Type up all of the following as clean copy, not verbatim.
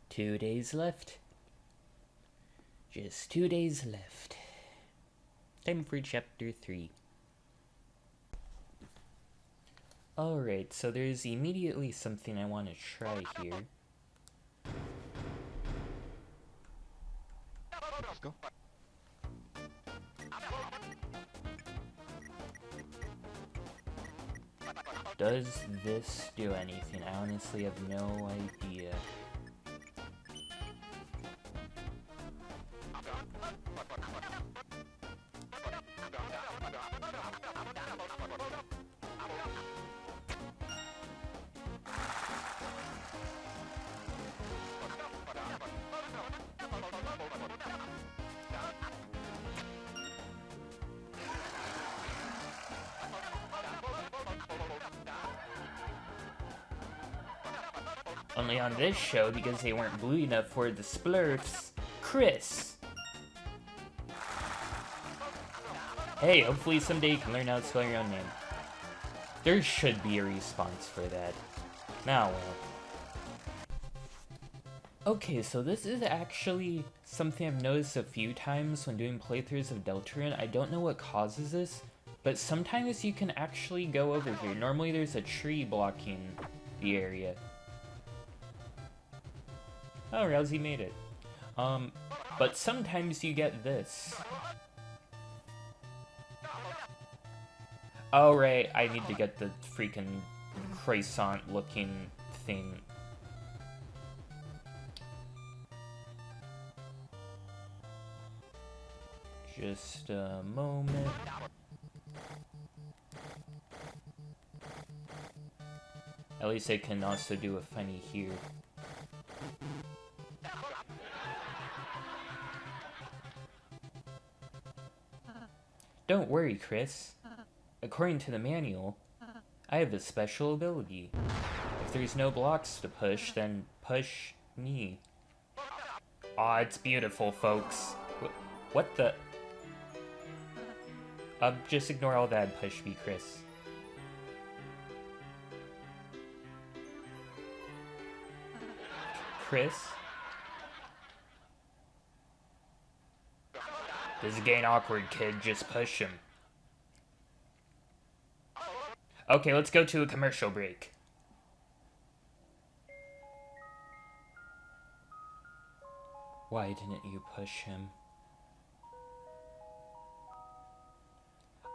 2 days left. Just 2 days left. Time for chapter 3. Alright, so there's immediately something I want to try here. Let's go. Does this do anything? I honestly have no idea. Only on this show, because they weren't blue enough for the splurfs, Chris! Hey, hopefully someday you can learn how to spell your own name. There should be a response for that. Now, well. Okay, so this is actually something I've noticed a few times when doing playthroughs of Deltarune. I don't know what causes this, but sometimes you can actually go over here. Normally there's a tree blocking the area. Oh, Rousey made it. But sometimes you get this. Oh, right, I need to get the freaking croissant-looking thing. Just a moment. At least I can also do a funny here. Don't worry, Chris. According to the manual, I have a special ability. If there's no blocks to push, then push me. Aw, it's beautiful, folks. What the? Just ignore all that and push me, Chris. Chris? This is getting awkward, kid. Just push him. Okay, let's go to a commercial break. Why didn't you push him?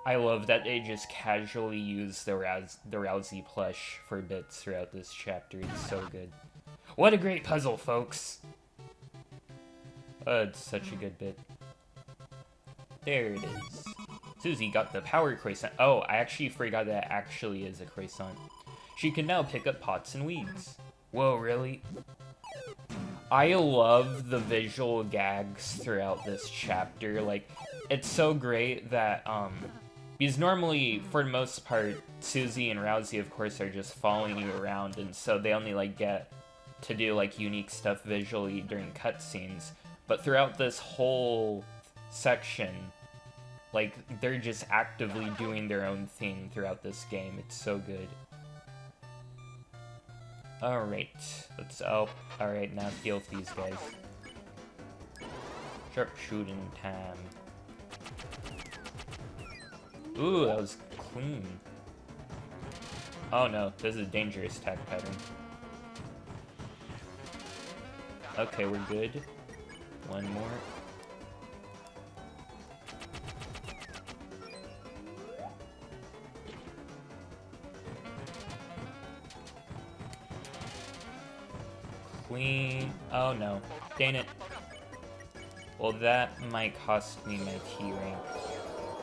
I love that they just casually use the Rousey plush for bits throughout this chapter. It's so good. What a great puzzle, folks! It's such a good bit. There it is. Susie got the power croissant. Oh, I actually forgot that actually is a croissant. She can now pick up pots and weeds. Whoa, really? I love the visual gags throughout this chapter. Like, it's so great that, because normally, for the most part, Susie and Rousey, of course, are just following you around, and so they only, like, get to do, like, unique stuff visually during cutscenes. But throughout this whole section, like, they're just actively doing their own thing throughout this game. It's so good. Alright, let's, alright, now deal with these guys. Sharpshooting time. Ooh, that was clean. Oh no, this is a dangerous attack pattern. Okay, we're good. One more. Clean. Oh no. Dang it. Well, that might cost me my T rank.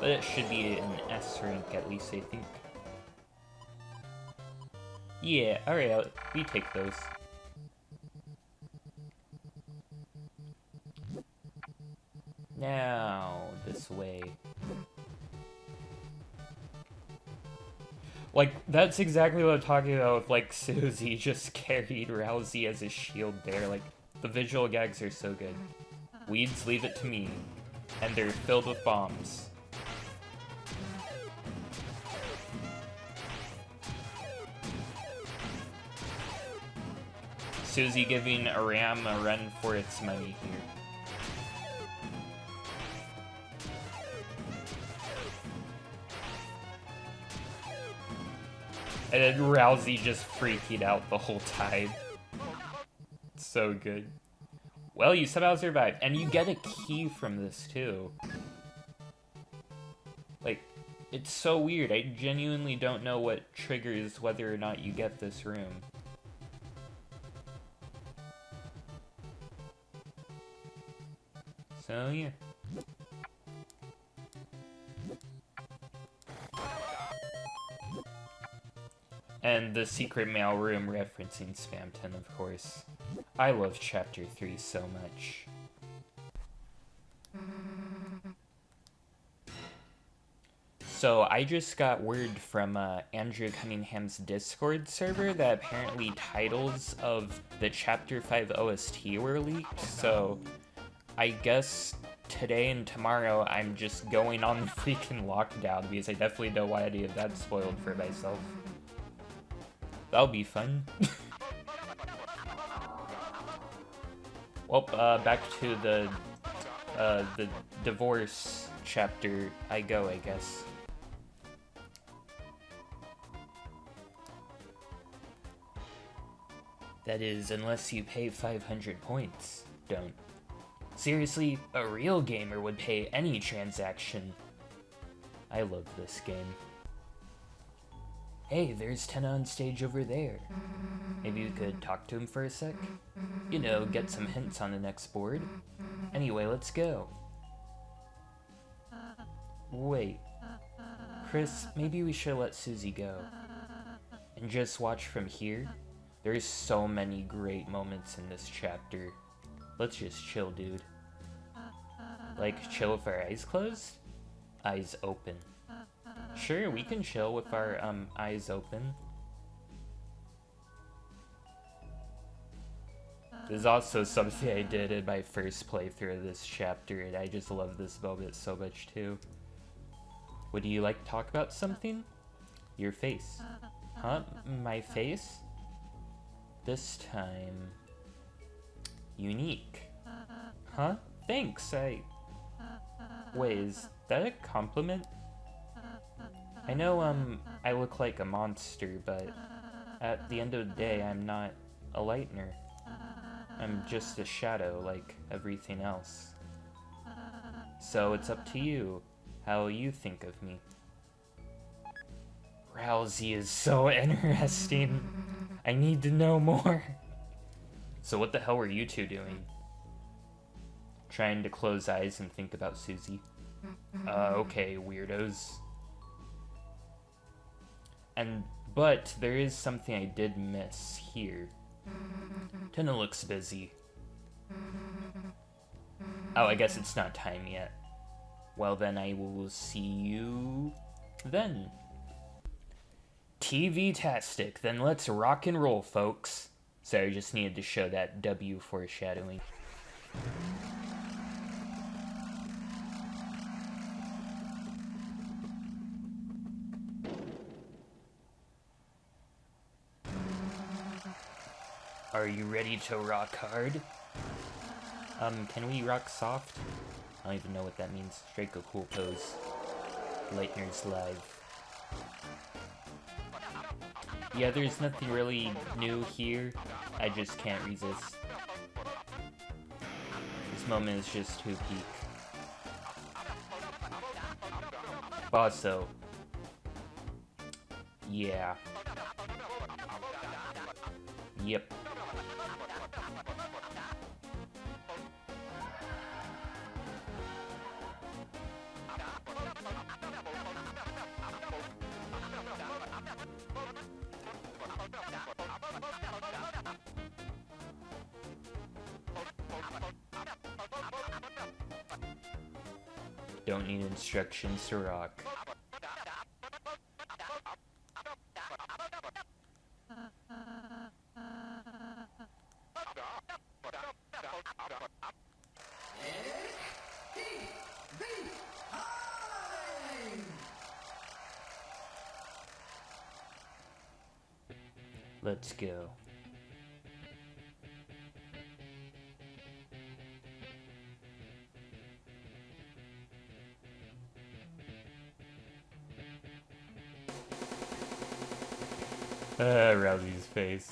But it should be an S rank at least, I think. Yeah, alright, we take those. Now, this way. Like, that's exactly what I'm talking about with, like, Susie just carried Rousey as a shield there. Like, the visual gags are so good. Weeds, leave it to me. And they're filled with bombs. Susie giving a ram a run for its money here. And then Rousey just freaking out the whole time. So good. Well, you somehow survived. And you get a key from this, too. Like, it's so weird. I genuinely don't know what triggers whether or not you get this room. So, yeah. And the secret mail room referencing Spamton, of course. I love Chapter 3 so much. So I just got word from Andrew Cunningham's Discord server that apparently titles of the Chapter 5 OST were leaked, so I guess today and tomorrow I'm just going on the freaking lockdown because I definitely don't want any of that spoiled for myself. That'll be fun. Well, back to the divorce chapter I go, I guess. That is, unless you pay 500 points. Don't. Seriously, a real gamer would pay any transaction. I love this game. Hey, there's Tenna on stage over there. Maybe you could talk to him for a sec? You know, get some hints on the next board. Anyway, let's go. Wait. Chris, maybe we should let Susie go. And just watch from here? There's so many great moments in this chapter. Let's just chill, dude. Like, chill with our eyes closed? Eyes open. Sure, we can chill with our, eyes open. This is also something I did in my first playthrough of this chapter, and I just love this moment so much, too. Would you like to talk about something? Your face. Huh? My face? This time... unique. Huh? Thanks, Wait, is that a compliment? I know, I look like a monster, but at the end of the day, I'm not a lightener. I'm just a shadow, like everything else. So it's up to you, how you think of me. Rousey is so interesting. I need to know more. So what the hell were you two doing? Trying to close eyes and think about Susie. Okay, weirdos. But there is something I did miss here. Tenna looks busy. Oh, I guess it's not time yet. Well then, I will see you then. TV-tastic, then let's rock and roll, folks. Sorry, I just needed to show that W foreshadowing. Are you ready to rock hard? Can we rock soft? I don't even know what that means. Strike a cool pose. Lightner's live. Yeah, there's nothing really new here. I just can't resist. This moment is just too peak. Also, yeah. Yep. Don't need instructions to rock. Let's go. Rousey's face.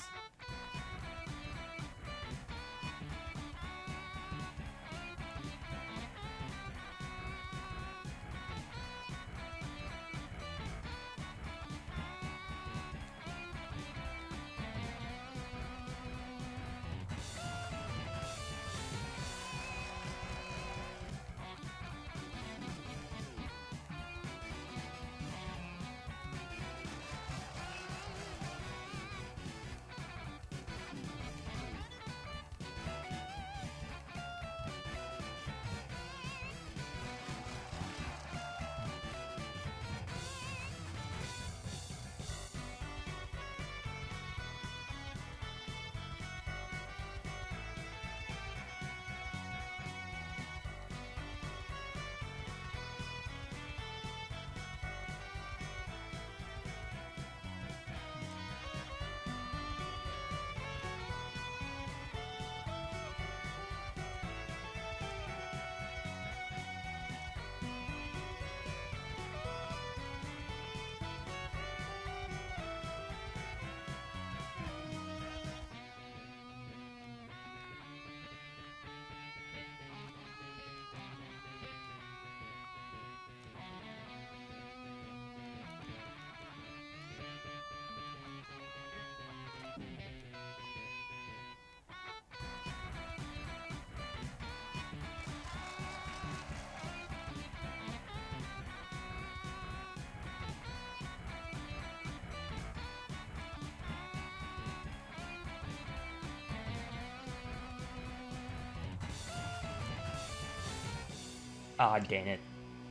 Ah, dang it.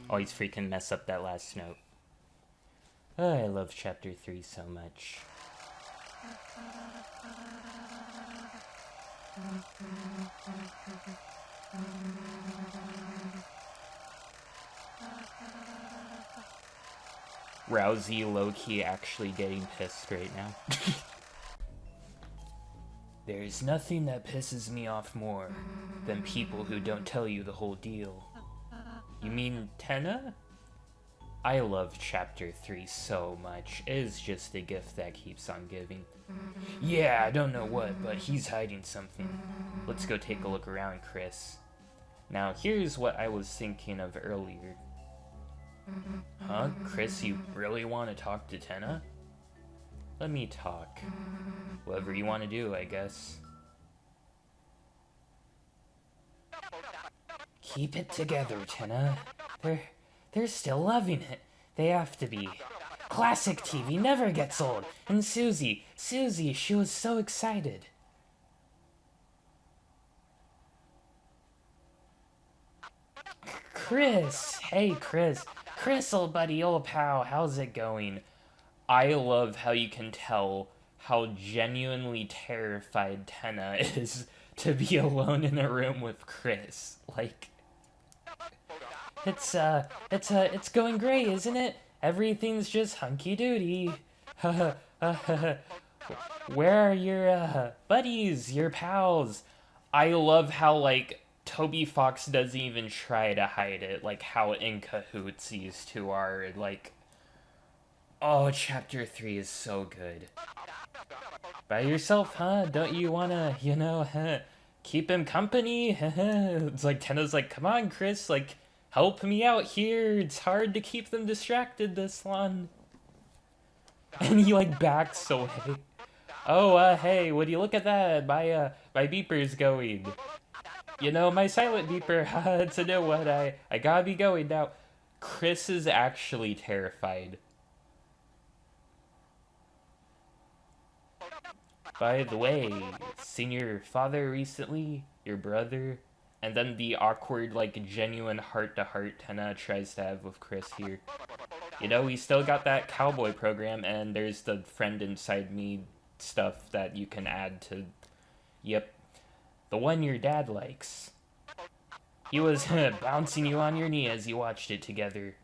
Always freaking mess up that last note. Oh, I love Chapter 3 so much. Rousey low-key actually getting pissed right now. There's nothing that pisses me off more than people who don't tell you the whole deal. You mean Tenna? I love Chapter 3 so much. It is just a gift that keeps on giving. Yeah, I don't know what, but he's hiding something. Let's go take a look around, Chris. Now, here's what I was thinking of earlier. Huh? Chris, you really want to talk to Tenna? Let me talk. Whatever you want to do, I guess. Keep it together, Tenna. They're still loving it. They have to be. Classic TV never gets old. And Susie, she was so excited. Chris, hey Chris. Chris, old buddy, old pal, how's it going? I love how you can tell how genuinely terrified Tenna is to be alone in a room with Chris. Like, it's going great, isn't it? Everything's just hunky-doody. Where are your, buddies, your pals? I love how, like, Toby Fox doesn't even try to hide it, like how in cahoots these two are, like... Oh, Chapter 3 is so good. By yourself, huh? Don't you wanna, keep him company? It's like, Tenna's like, come on, Chris, like, help me out here. It's hard to keep them distracted this long. And he, like, backs away. Oh, hey, would you look at that? My beeper's going. My silent beeper, it's a new one. I gotta be going now. Chris is actually terrified. By the way, seen your father recently? Your brother? And then the awkward, like, genuine heart-to-heart Tenna tries to have with Chris here. We still got that cowboy program, and there's the friend inside me stuff that you can add to... Yep. The one your dad likes. He was bouncing you on your knee as you watched it together.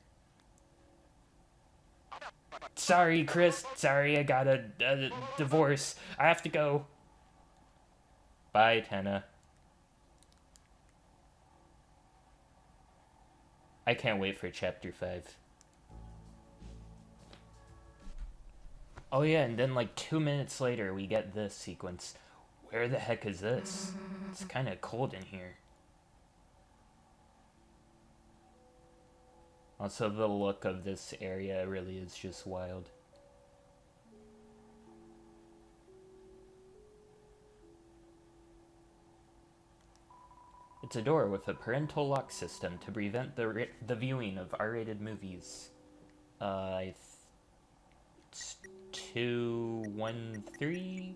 Sorry, Chris. Sorry, I got a divorce. I have to go. Bye, Tenna. I can't wait for Chapter 5. Oh yeah, and then like 2 minutes later we get this sequence. Where the heck is this? It's kind of cold in here. Also, the look of this area really is just wild. It's a door with a parental lock system to prevent the viewing of R-rated movies. It's 213?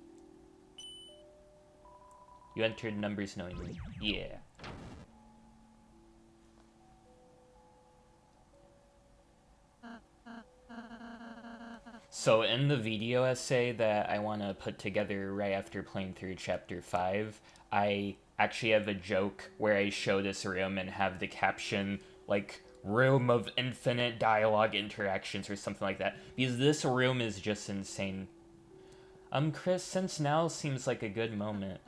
You entered numbers knowingly. Yeah. So in the video essay that I want to put together right after playing through Chapter 5, I actually have a joke where I show this room and have the caption, like, Room of Infinite Dialogue Interactions or something like that. Because this room is just insane. Chris, since now seems like a good moment.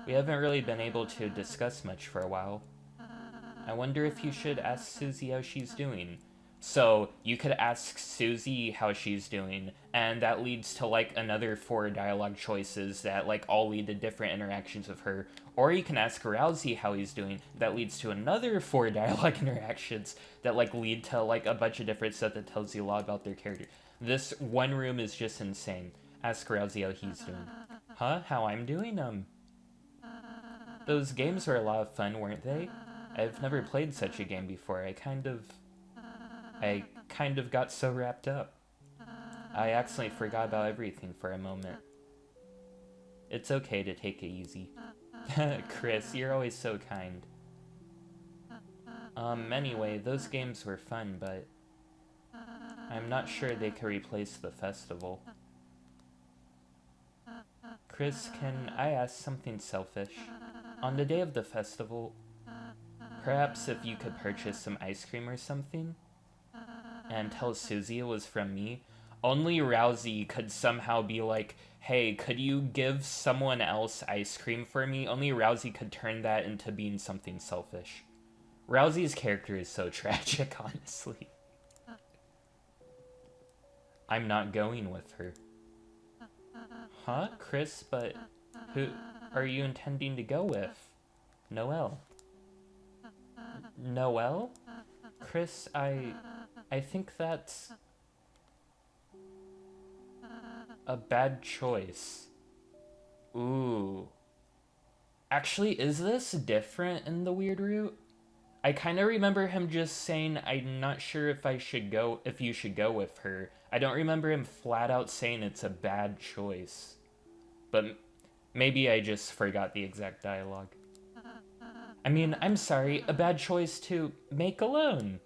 We haven't really been able to discuss much for a while. I wonder if you should ask Susie how she's doing. So, you could ask Susie how she's doing, and that leads to, like, another 4 dialogue choices that, like, all lead to different interactions with her. Or you can ask Rousey how he's doing, that leads to another 4 dialogue interactions that, like, lead to, like, a bunch of different stuff that tells you a lot about their character. This one room is just insane. Ask Rousey how he's doing. Huh? How I'm doing? Those games were a lot of fun, weren't they? I've never played such a game before. I kind of got so wrapped up. I accidentally forgot about everything for a moment. It's okay to take it easy. Chris, you're always so kind. Anyway, those games were fun, but I'm not sure they could replace the festival. Chris, can I ask something selfish? On the day of the festival, perhaps if you could purchase some ice cream or something? And tell Susie it was from me. Only Rousey could somehow be like, hey, could you give someone else ice cream for me? Only Rousey could turn that into being something selfish. Rousey's character is so tragic, honestly. I'm not going with her. Huh, Chris, but who are you intending to go with? Noelle. Noelle? Chris, I think that's a bad choice. Ooh. Actually, is this different in the weird route? I kind of remember him just saying, I'm not sure if you should go with her. I don't remember him flat out saying it's a bad choice. But maybe I just forgot the exact dialogue. I mean, I'm sorry, a bad choice to make alone.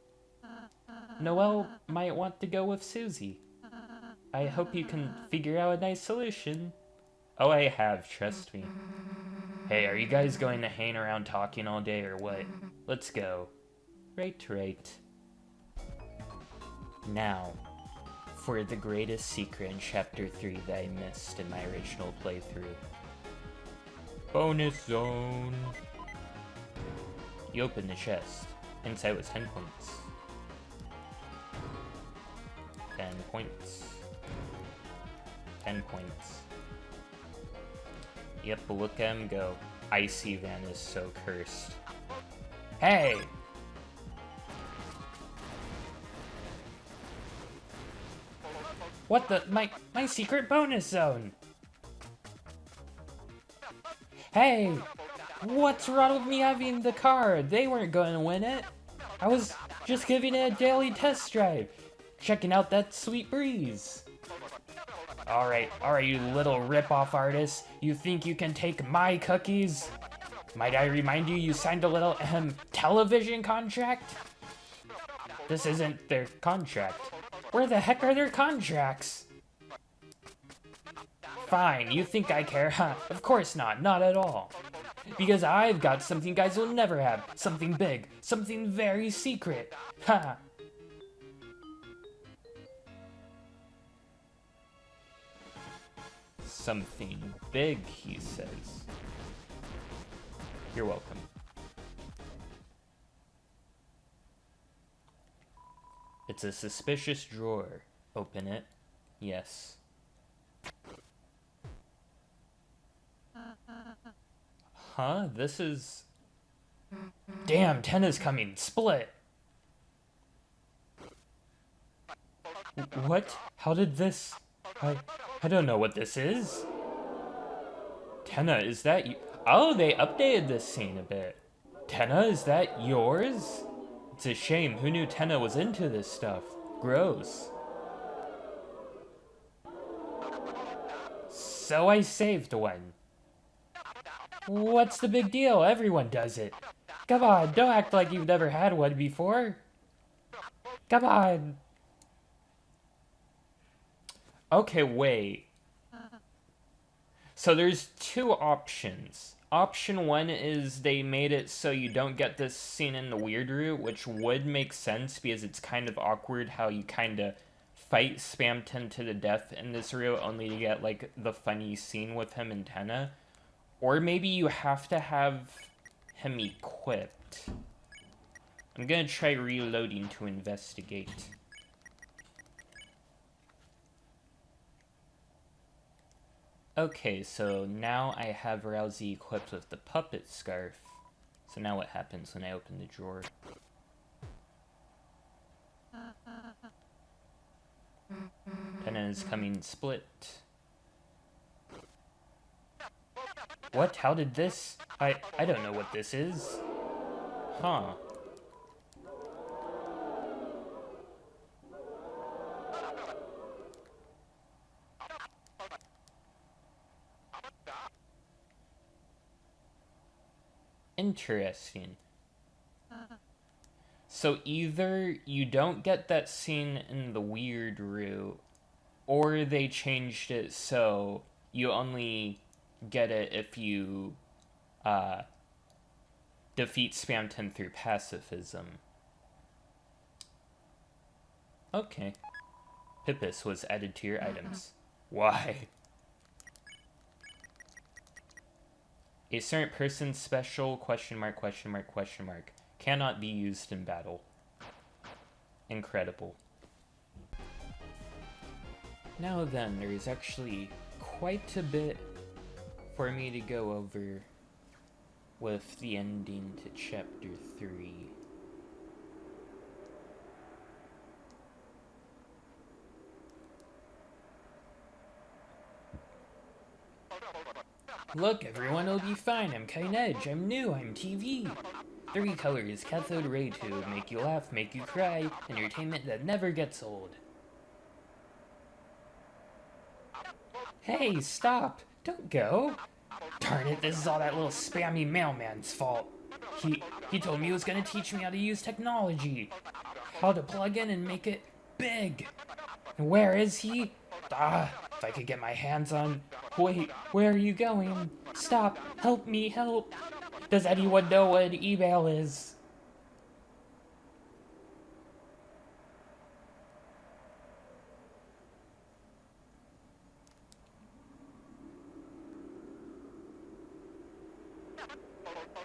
Noelle might want to go with Susie. I hope you can figure out a nice solution. Oh, I have, trust me. Hey, are you guys going to hang around talking all day or what? Let's go. Right. Now, for the greatest secret in Chapter 3 that I missed in my original playthrough. Bonus zone. You open the chest. Inside was 10 points. 10 points. 10 points. Yep, look at him go. Icy Van is so cursed. Hey! What the? My secret bonus zone! Hey! What's wrong with me having the card? They weren't going to win it. I was just giving it a daily test drive. Checking out that sweet breeze. Alright, you little rip-off artist. You think you can take my cookies? Might I remind you, you signed a little, television contract? This isn't their contract. Where the heck are their contracts? Fine, you think I care, huh? Of course not at all. Because I've got something you guys will never have. Something big, something very secret. Ha! Something big, he says. You're welcome. It's a suspicious drawer. Open it. Yes. Huh? This is... Damn, Tenna's coming. Split! What? How did this... I don't know what this is. Tenna, is that you? Oh, they updated this scene a bit. Tenna, is that yours? It's a shame. Who knew Tenna was into this stuff? Gross. So I saved one. What's the big deal? Everyone does it. Come on, don't act like you've never had one before. Come on. Okay, wait. So there's two options. Option one is they made it so you don't get this scene in the weird route, which would make sense because it's kind of awkward how you kind of fight Spamton to the death in this route only to get like the funny scene with him and Tenna. Or maybe you have to have him equipped. I'm gonna try reloading to investigate. Okay, so now I have Rousey equipped with the puppet scarf. So now what happens when I open the drawer? Tenna is coming split. What? How did this? I don't know what this is. Huh. Interesting. So either you don't get that scene in the weird route, or they changed it so you only get it if you defeat Spamton through pacifism. Okay. Pippus was added to your items. Why? A certain person's special question mark cannot be used in battle. Incredible. Now then, there is actually quite a bit for me to go over with the ending to Chapter 3. Look, everyone, it'll be fine. I'm Kine Edge. I'm new. I'm TV. 3 colors, cathode ray tube, make you laugh, make you cry, entertainment that never gets old. Hey, stop! Don't go! Darn it, this is all that little spammy mailman's fault. He told me he was gonna teach me how to use technology. How to plug in and make it big. And where is he? If I could get my hands on... Wait, where are you going? Stop! Help me, help! Does anyone know what an email is?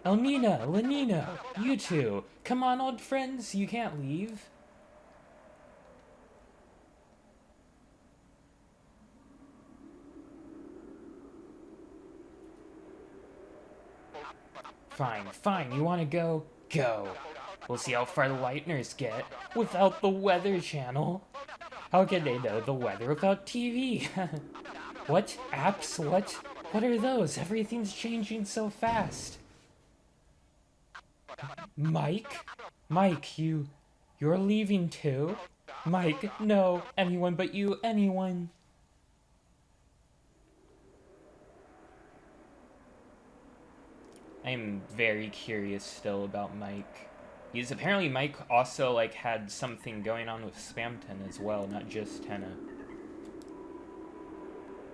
Elmina, Lenina, you two. Come on, old friends, you can't leave. Fine, you wanna go? Go. We'll see how far the Lightners get without the Weather Channel. How can they know the weather without TV? What? Apps? What are those? Everything's changing so fast. Mike? Mike, you're leaving too? Mike, no. Anyone but you, anyone. I'm very curious still about Mike. Because apparently Mike also, like, had something going on with Spamton as well, not just Tenna.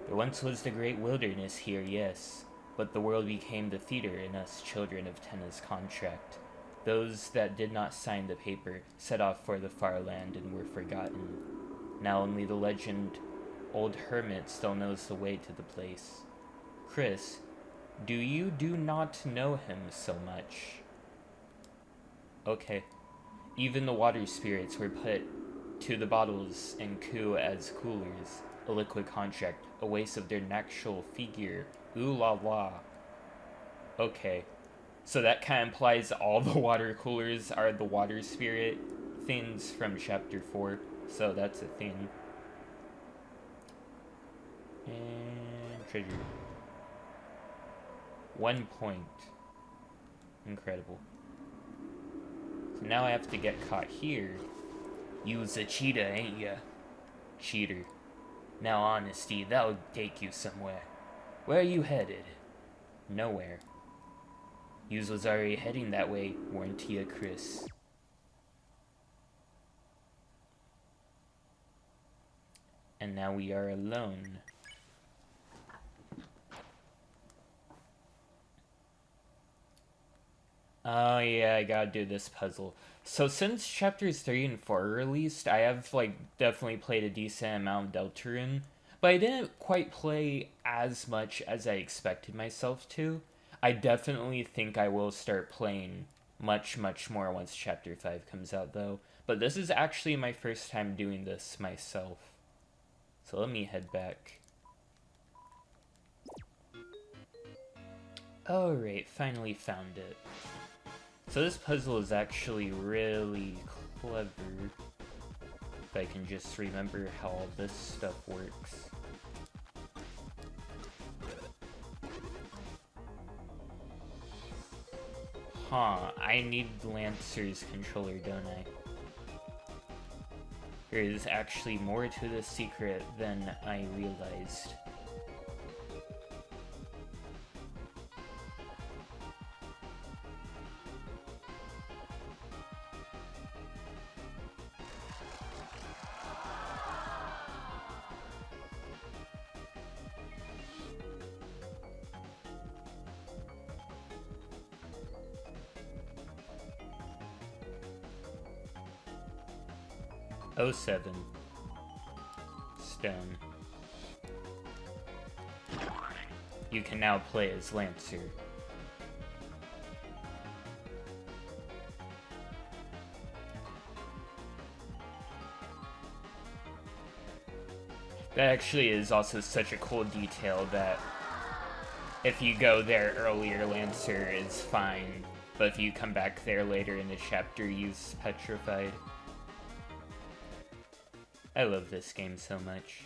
There once was the great wilderness here, yes, but the world became the theater in us children of Tenna's contract. Those that did not sign the paper set off for the far land and were forgotten. Now only the legend old hermit still knows the way to the place. Chris, you do not know him so much? Okay. Even the water spirits were put to the bottles and Ku as coolers, a liquid contract, a waste of their natural figure. Ooh la la. Okay. So that kind of implies all the water coolers are the water spirit things from chapter 4. So that's a thing. And treasure. 1 point. Incredible. So now I have to get caught here. You's a cheetah, ain't ya? Cheater. Now honesty, that'll take you somewhere. Where are you headed? Nowhere. Yous was already heading that way, weren't ya, Chris? And now we are alone. Oh yeah, I gotta do this puzzle. So since chapters 3 and 4 are released, I have like definitely played a decent amount of Deltarune, but I didn't quite play as much as I expected myself to. I definitely think I will start playing much more once chapter 5 comes out though, but this is actually my first time doing this myself. So let me head back. Alright, finally found it. So this puzzle is actually really clever. If I can just remember how all this stuff works. Huh, I need Lancer's controller, don't I? There is actually more to this secret than I realized. Oh, 07. Stone. You can now play as Lancer. That actually is also such a cool detail that if you go there earlier, Lancer is fine, but if you come back there later in the chapter, he's petrified. I love this game so much.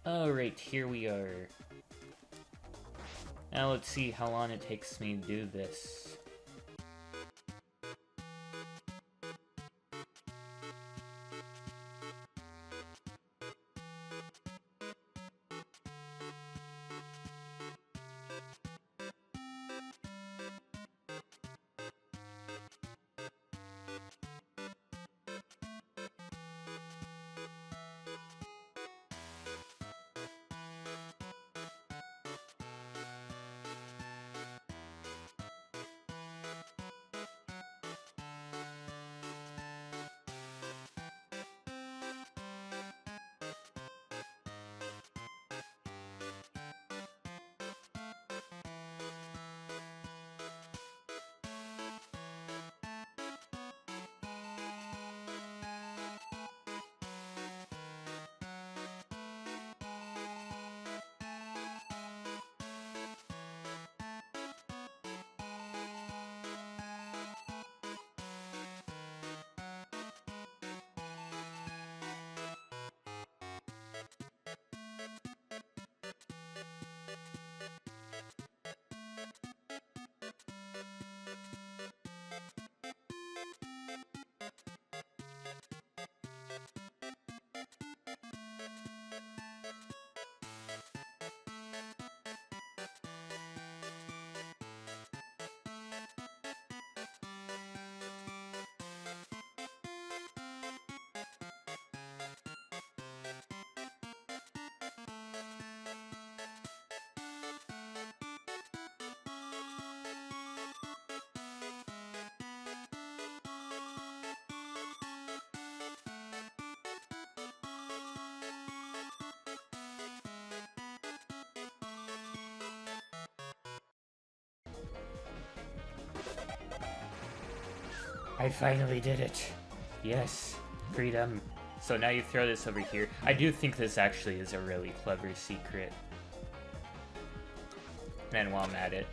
Alright, here we are. Now let's see how long it takes me to do this. I finally did it. Yes, freedom. So now you throw this over here. I do think this actually is a really clever secret. And while I'm at it...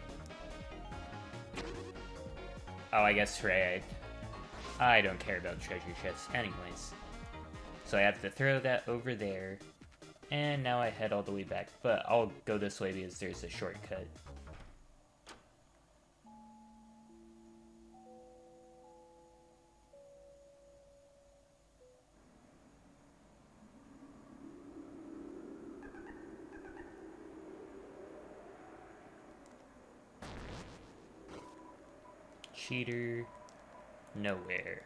Oh, I guess right. I don't care about treasure chests anyways. So I have to throw that over there. And now I head all the way back. But I'll go this way because there's a shortcut. Cheater, nowhere.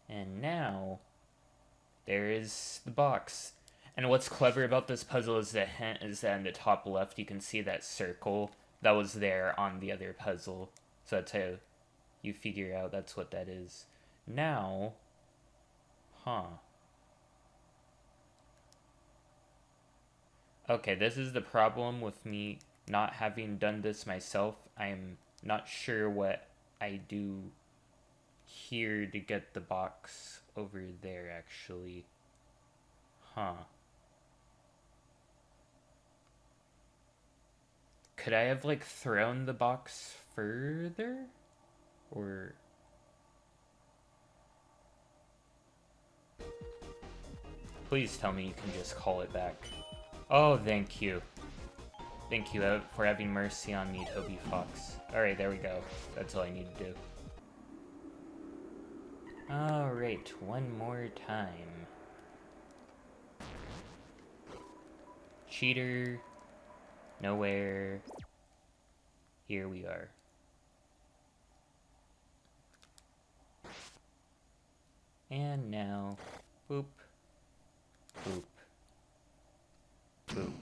And now, there is the box. And what's clever about this puzzle is the hint is that in the top left you can see that circle that was there on the other puzzle. So that's how you figure out that's what that is. Now, okay, this is the problem with me not having done this myself. I'm not sure what I do here to get the box over there, actually. Could I have, like, thrown the box further? Or... Please tell me you can just call it back. Oh, thank you. Thank you for having mercy on me, Toby Fox. Alright, there we go. That's all I need to do. Alright, one more time. Cheater. Nowhere. Here we are. And now, boop, boop, boop.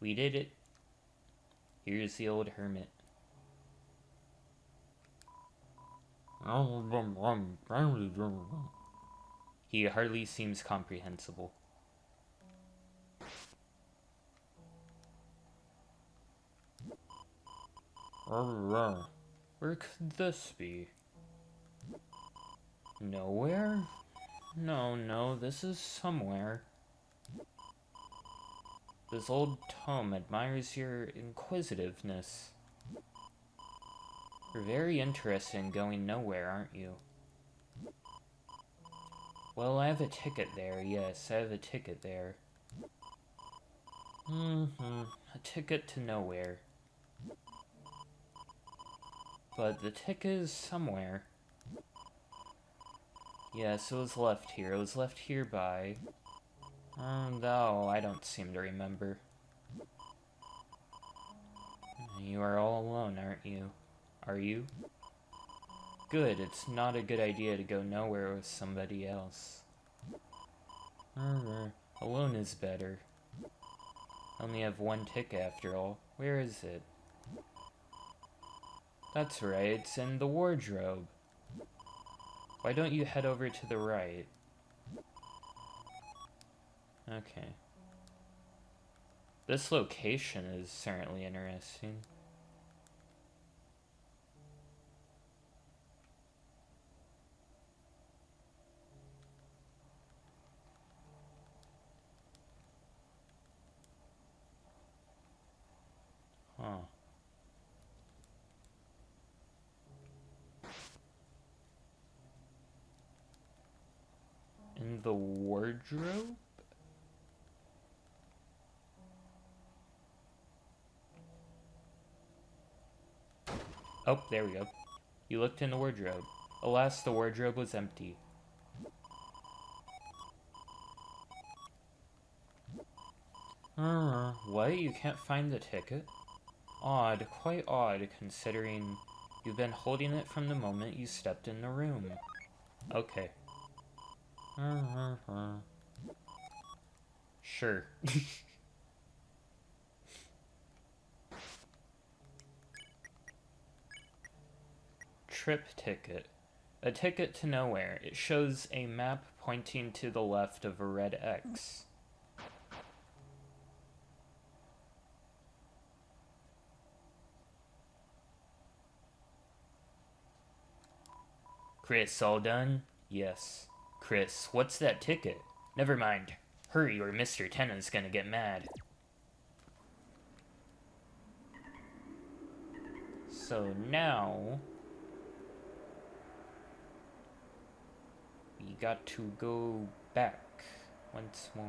We did it. Here's the old hermit. He hardly seems comprehensible. Where could this be? Nowhere? No, this is somewhere. This old tome admires your inquisitiveness. You're very interested in going nowhere, aren't you? Well, I have a ticket there, yes, I have a ticket there. A ticket to nowhere. But the ticket is somewhere. Yes, it was left here. It was left here by... though, I don't seem to remember. You are all alone, aren't you? Are you? Good, it's not a good idea to go nowhere with somebody else. Alone is better. I only have one ticket after all. Where is it? That's right, it's in the wardrobe. Why don't you head over to the right? Okay. This location is certainly interesting. Huh. In the wardrobe? Oh, there we go. You looked in the wardrobe. Alas, the wardrobe was empty. What? You can't find the ticket? Odd, quite odd, considering you've been holding it from the moment you stepped in the room. Okay. Sure. Trip ticket. A ticket to nowhere. It shows a map pointing to the left of a red X. Chris, all done? Yes. Chris, what's that ticket? Never mind. Hurry or Mr. Tenna's gonna get mad. So now... we got to go back once more.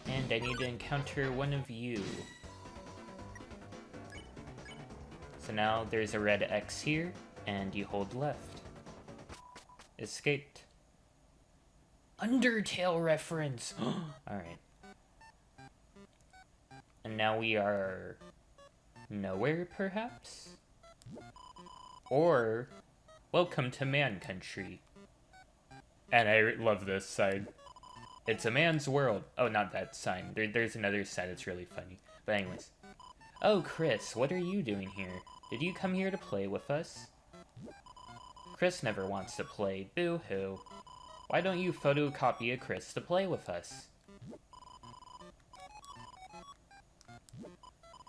And I need to encounter one of you. So now there's a red X here, and you hold left. Escaped. Undertale reference! Alright. And now we are... nowhere, perhaps? Or... welcome to Man Country. And I love this sign. It's a man's world. Oh, not that sign. There's another sign that's really funny. But anyways. Oh, Chris, what are you doing here? Did you come here to play with us? Chris never wants to play. Boo-hoo. Why don't you photocopy a Chris to play with us?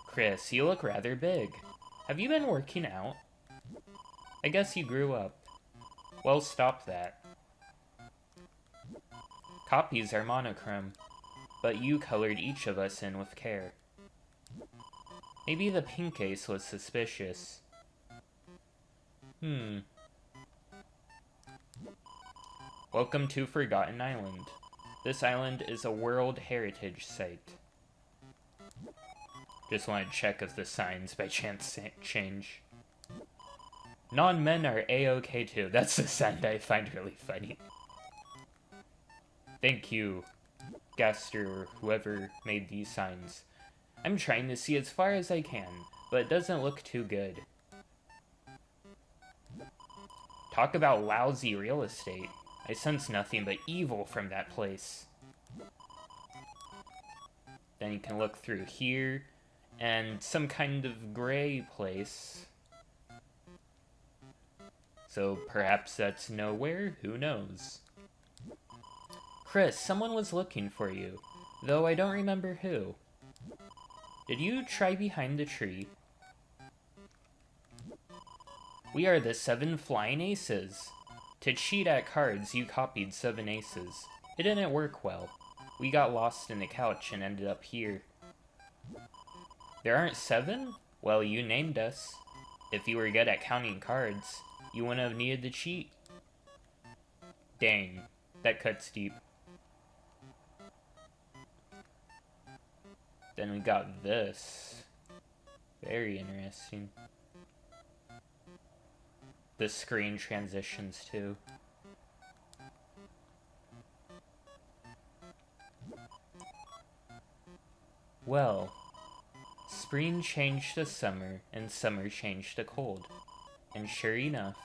Chris, you look rather big. Have you been working out? I guess you grew up. Well, stop that. Copies are monochrome, but you colored each of us in with care. Maybe the pink ace was suspicious. Welcome to Forgotten Island. This island is a World Heritage Site. Just want to check if the signs by chance change. Non-men are A-okay too. That's the sound I find really funny. Thank you, Gaster, or whoever made these signs. I'm trying to see as far as I can, but it doesn't look too good. Talk about lousy real estate. I sense nothing but evil from that place. Then you can look through here, and some kind of gray place. So perhaps that's nowhere? Who knows? Chris, someone was looking for you, though I don't remember who. Did you try behind the tree? We are the 7 Flying Aces. To cheat at cards, you copied 7 aces. It didn't work well. We got lost in the couch and ended up here. There aren't 7? Well, you named us. If you were good at counting cards, you wouldn't have needed to cheat. Dang, that cuts deep. Then we got this. Very interesting. The screen transitions too. Well, spring changed to summer, and summer changed to cold. And sure enough,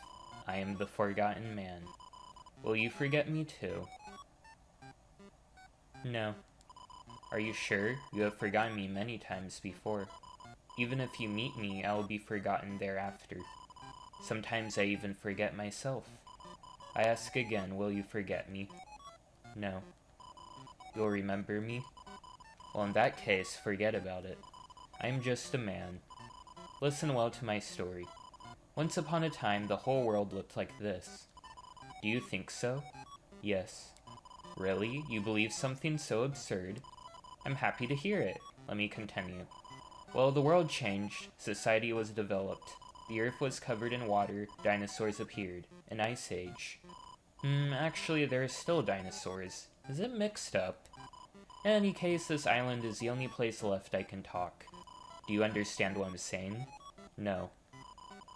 I am the forgotten man. Will you forget me too? No. Are you sure? You have forgotten me many times before. Even if you meet me, I will be forgotten thereafter. Sometimes I even forget myself. I ask again, will you forget me? No. You'll remember me? Well, in that case, forget about it. I am just a man. Listen well to my story. Once upon a time, the whole world looked like this. Do you think so? Yes. Really? You believe something so absurd? I'm happy to hear it. Let me continue. Well, the world changed. Society was developed. The earth was covered in water. Dinosaurs appeared. An ice age. Actually, there are still dinosaurs. Is it mixed up? In any case, this island is the only place left I can talk. Do you understand what I'm saying? No.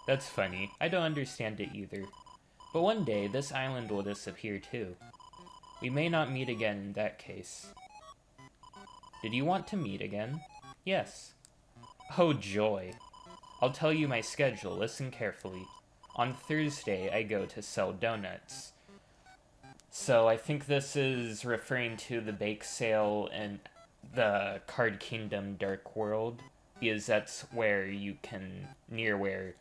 That's funny. I don't understand it either. But one day, this island will disappear too. We may not meet again in that case. Did you want to meet again? Yes. Oh, joy. I'll tell you my schedule. Listen carefully. On Thursday, I go to sell donuts. So I think this is referring to the bake sale in the Card Kingdom Dark World, because that's where you can, near where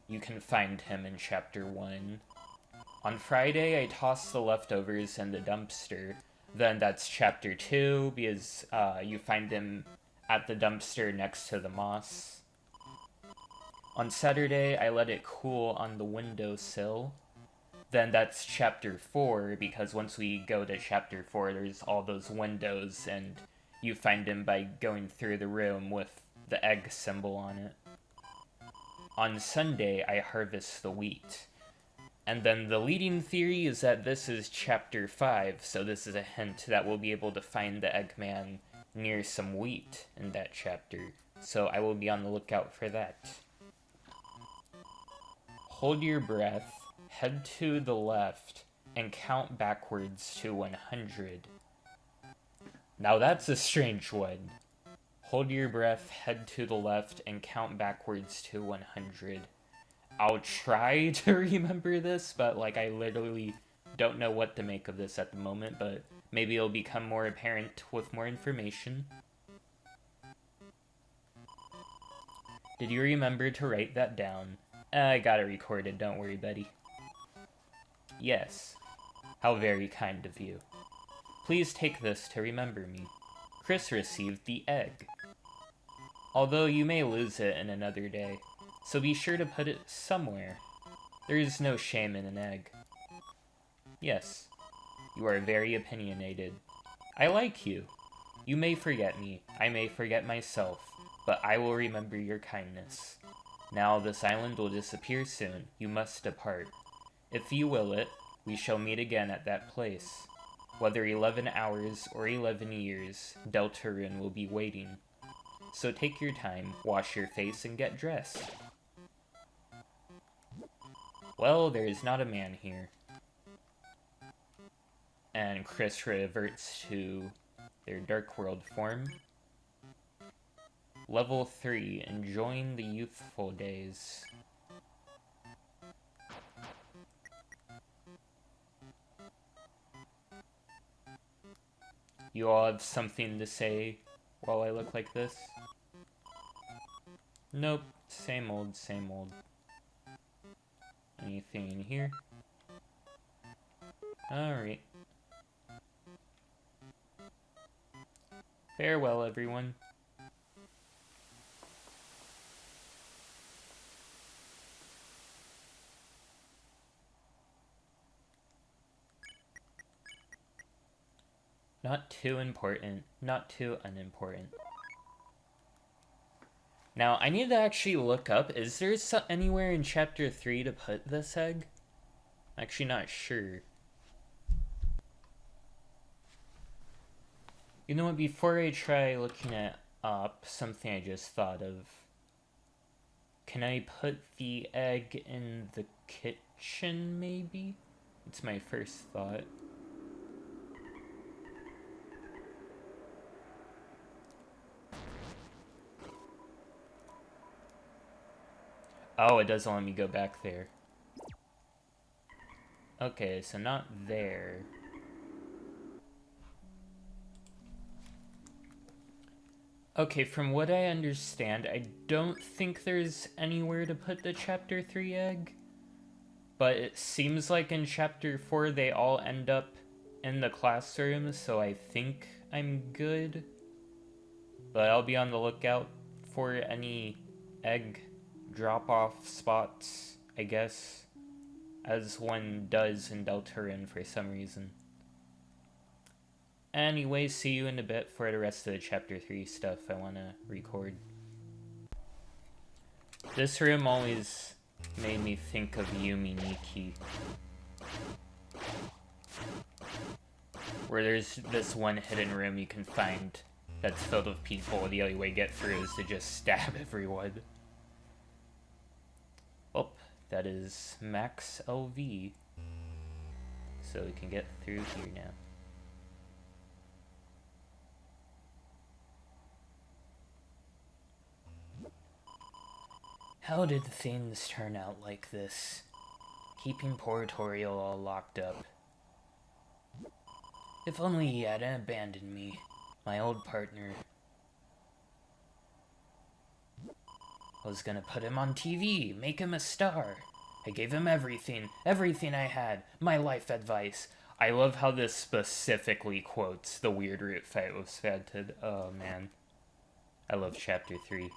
you can find him in Chapter 1. On Friday, I toss the leftovers in the dumpster. Then that's Chapter 2, because you find him at the dumpster next to the moss. On Saturday, I let it cool on the windowsill. Then that's chapter 4, because once we go to chapter 4, there's all those windows, and you find them by going through the room with the egg symbol on it. On Sunday, I harvest the wheat. And then the leading theory is that this is chapter 5, so this is a hint that we'll be able to find the Eggman near some wheat in that chapter. So I will be on the lookout for that. Hold your breath, head to the left, and count backwards to 100. Now that's a strange one. Hold your breath, head to the left, and count backwards to 100. I'll try to remember this, but I literally don't know what to make of this at the moment, but maybe it'll become more apparent with more information. Did you remember to write that down? I got it recorded, don't worry, buddy. Yes. How very kind of you. Please take this to remember me. Chris received the egg. Although you may lose it in another day, so be sure to put it somewhere. There is no shame in an egg. Yes, you are very opinionated. I like you. You may forget me, I may forget myself, but I will remember your kindness. Now this island will disappear soon. You must depart. If you will it, we shall meet again at that place. Whether 11 hours or 11 years, Deltarune will be waiting. So take your time, wash your face, and get dressed. Well, there is not a man here. And Chris reverts to their Dark World form. Level 3, enjoying the youthful days. You all have something to say while I look like this? Nope, same old, same old. Anything in here? Alright. Farewell, everyone. Not too important, not too unimportant. Now, I need to actually look up, is there anywhere in chapter 3 to put this egg? I'm actually not sure. You know what, before I try looking it up, something I just thought of. Can I put the egg in the kitchen, maybe? It's my first thought. Oh, it doesn't let me go back there. Okay, so not there. Okay, from what I understand, I don't think there's anywhere to put the chapter 3 egg. But it seems like in chapter 4 they all end up in the classroom, so I think I'm good. But I'll be on the lookout for any egg drop-off spots, I guess, as one does in Deltarune for some reason. Anyway, see you in a bit for the rest of the chapter 3 stuff I want to record. This room always made me think of Yumi Nikki, where there's this one hidden room you can find that's filled with people. The only way to get through is to just stab everyone. Oh, that is max LV. So we can get through here now. How did things turn out like this? Keeping poor Toriel all locked up. If only he hadn't abandoned me, my old partner. I was gonna put him on TV, make him a star. I gave him everything I had, my life advice. I love how this specifically quotes the Weird Root fight with Svanted. Oh man. I love chapter 3.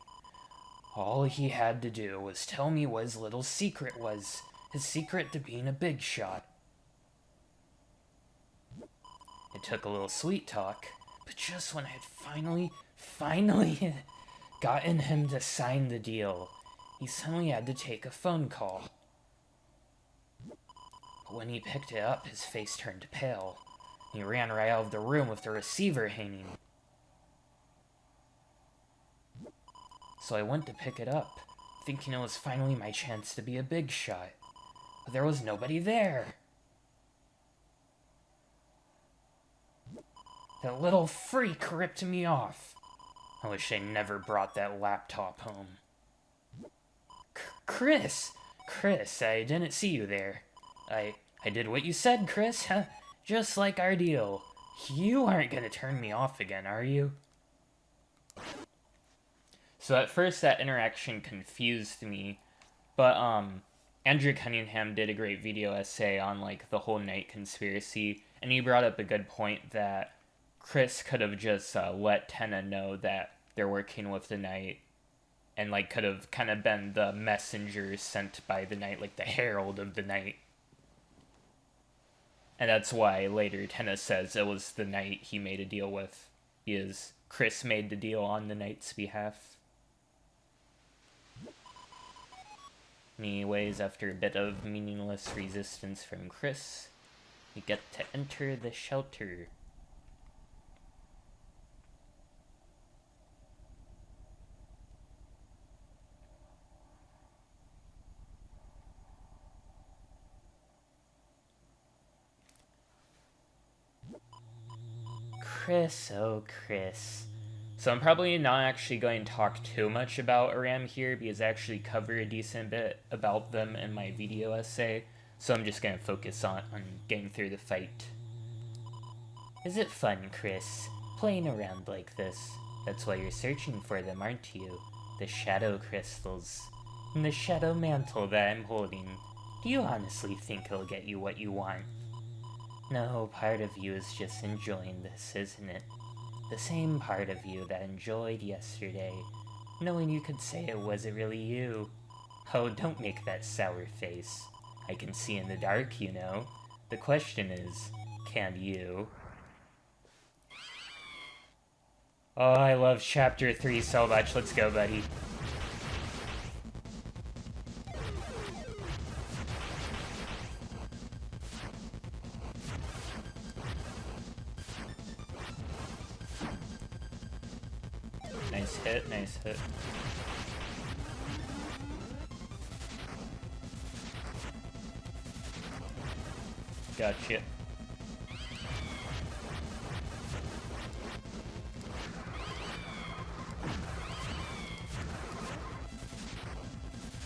All he had to do was tell me what his little secret was. His secret to being a big shot. It took a little sweet talk, but just when I had finally gotten him to sign the deal, he suddenly had to take a phone call. But when he picked it up, his face turned pale. He ran right out of the room with the receiver hanging. So I went to pick it up, thinking it was finally my chance to be a big shot. But there was nobody there. That little freak ripped me off. I wish I never brought that laptop home. Chris, I didn't see you there. I did what you said, Chris. Just like our deal. You aren't gonna turn me off again, are you? So at first that interaction confused me, but Andrew Cunningham did a great video essay on like the whole Knight conspiracy, and he brought up a good point that Chris could have just let Tenna know that they're working with the Knight, and like could have kind of been the messenger sent by the Knight, like the herald of the Knight. And that's why later Tenna says it was the Knight he made a deal with, because Chris made the deal on the Knight's behalf. Anyways, after a bit of meaningless resistance from Chris, we get to enter the shelter. Chris, oh Chris. So I'm probably not actually going to talk too much about Aram here, because I actually cover a decent bit about them in my video essay, so I'm just going to focus on getting through the fight. Is it fun, Chris, playing around like this? That's why you're searching for them, aren't you? The shadow crystals. And the shadow mantle that I'm holding. Do you honestly think it'll get you what you want? No, part of you is just enjoying this, isn't it? The same part of you that enjoyed yesterday, knowing you could say it wasn't really you. Oh, don't make that sour face. I can see in the dark, you know. The question is, can you? Oh, I love Chapter 3 so much. Let's go, buddy. Nice hit. Gotcha.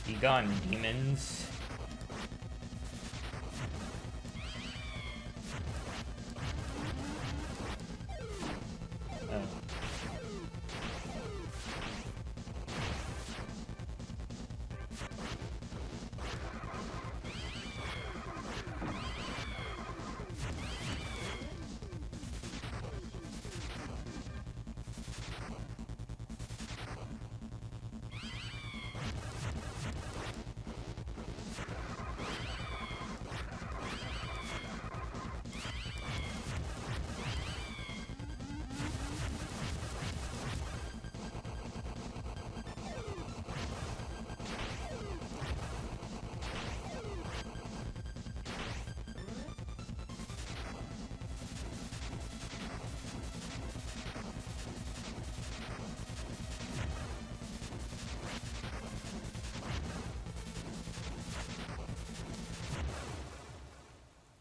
Be gone, demons.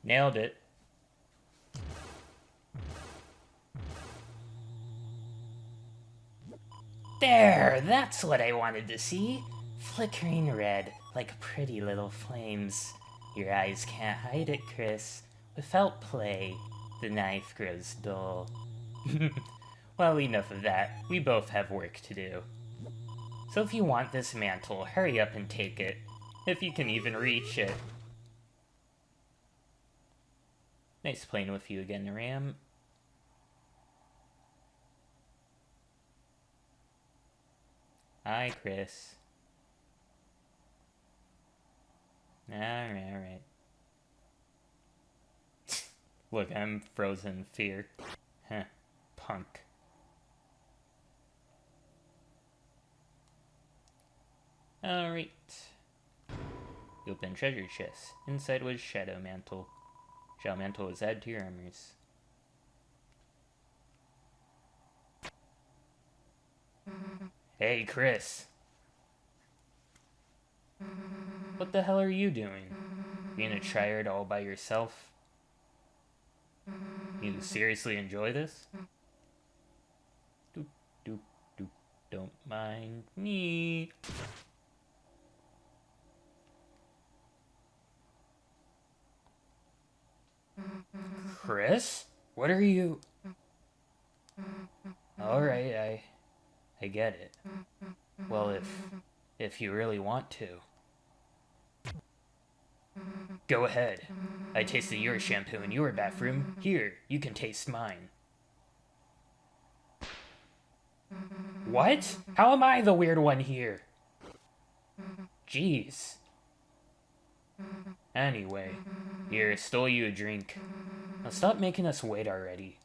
Nailed it. There, that's what I wanted to see. Flickering red, like pretty little flames. Your eyes can't hide it, Chris. Without play, the knife grows dull. Well, enough of that. We both have work to do. So if you want this mantle, hurry up and take it. If you can even reach it. Nice playing with you again, Ram. Hi, Chris. Alright. Look, I'm frozen in fear. Heh, punk. Alright. You open treasure chest. Inside was Shadow Mantle. Shadow Mantle was added to your armors. Hey, Chris. What the hell are you doing? You gonna try it all by yourself? You seriously enjoy this? Doop, doop, doop. Don't mind me. Chris? What are you... Alright, I get it. Well, if you really want to. Go ahead. I tasted your shampoo in your bathroom. Here, you can taste mine. What? How am I the weird one here? Jeez. Anyway, here, stole you a drink. Now stop making us wait already.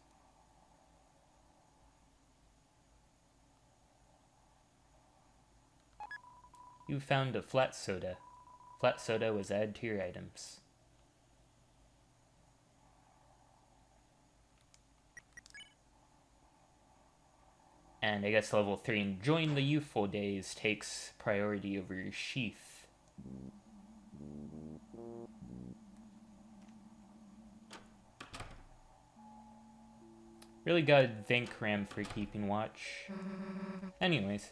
You found a flat soda. Flat soda was added to your items. And I guess level 3, enjoying the youthful days takes priority over your sheath. Really gotta thank Ram for keeping watch. Anyways,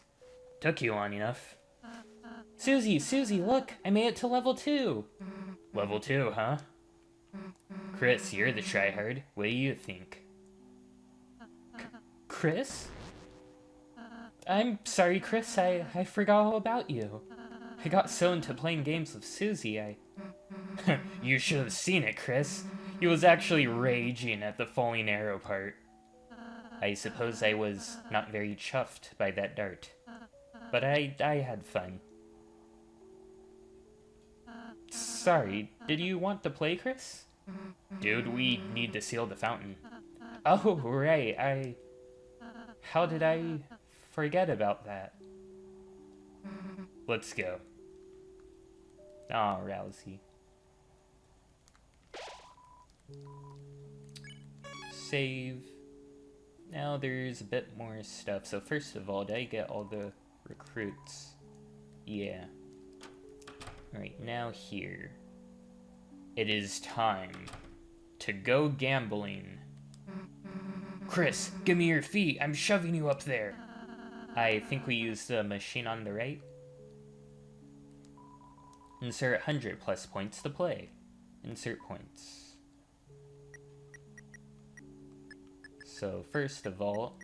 took you long enough. Susie, look! I made it to level 2! Level 2, huh? Chris, you're the tryhard. What do you think? Chris? I'm sorry, Chris. I forgot all about you. I got so into playing games with Susie, You should have seen it, Chris. He was actually raging at the falling arrow part. I suppose I was not very chuffed by that dart. But I had fun. Sorry, did you want to play, Chris? Dude, we need to seal the fountain. Oh, right, How did I forget about that? Let's go. Aw, Rousey. Save. Now there's a bit more stuff. So first of all, did I get all the recruits? Yeah. Alright, now here. It is time to go gambling. Chris, give me your feet. I'm shoving you up there. I think we used the machine on the right. Insert 100 plus points to play. Insert points. So first of all,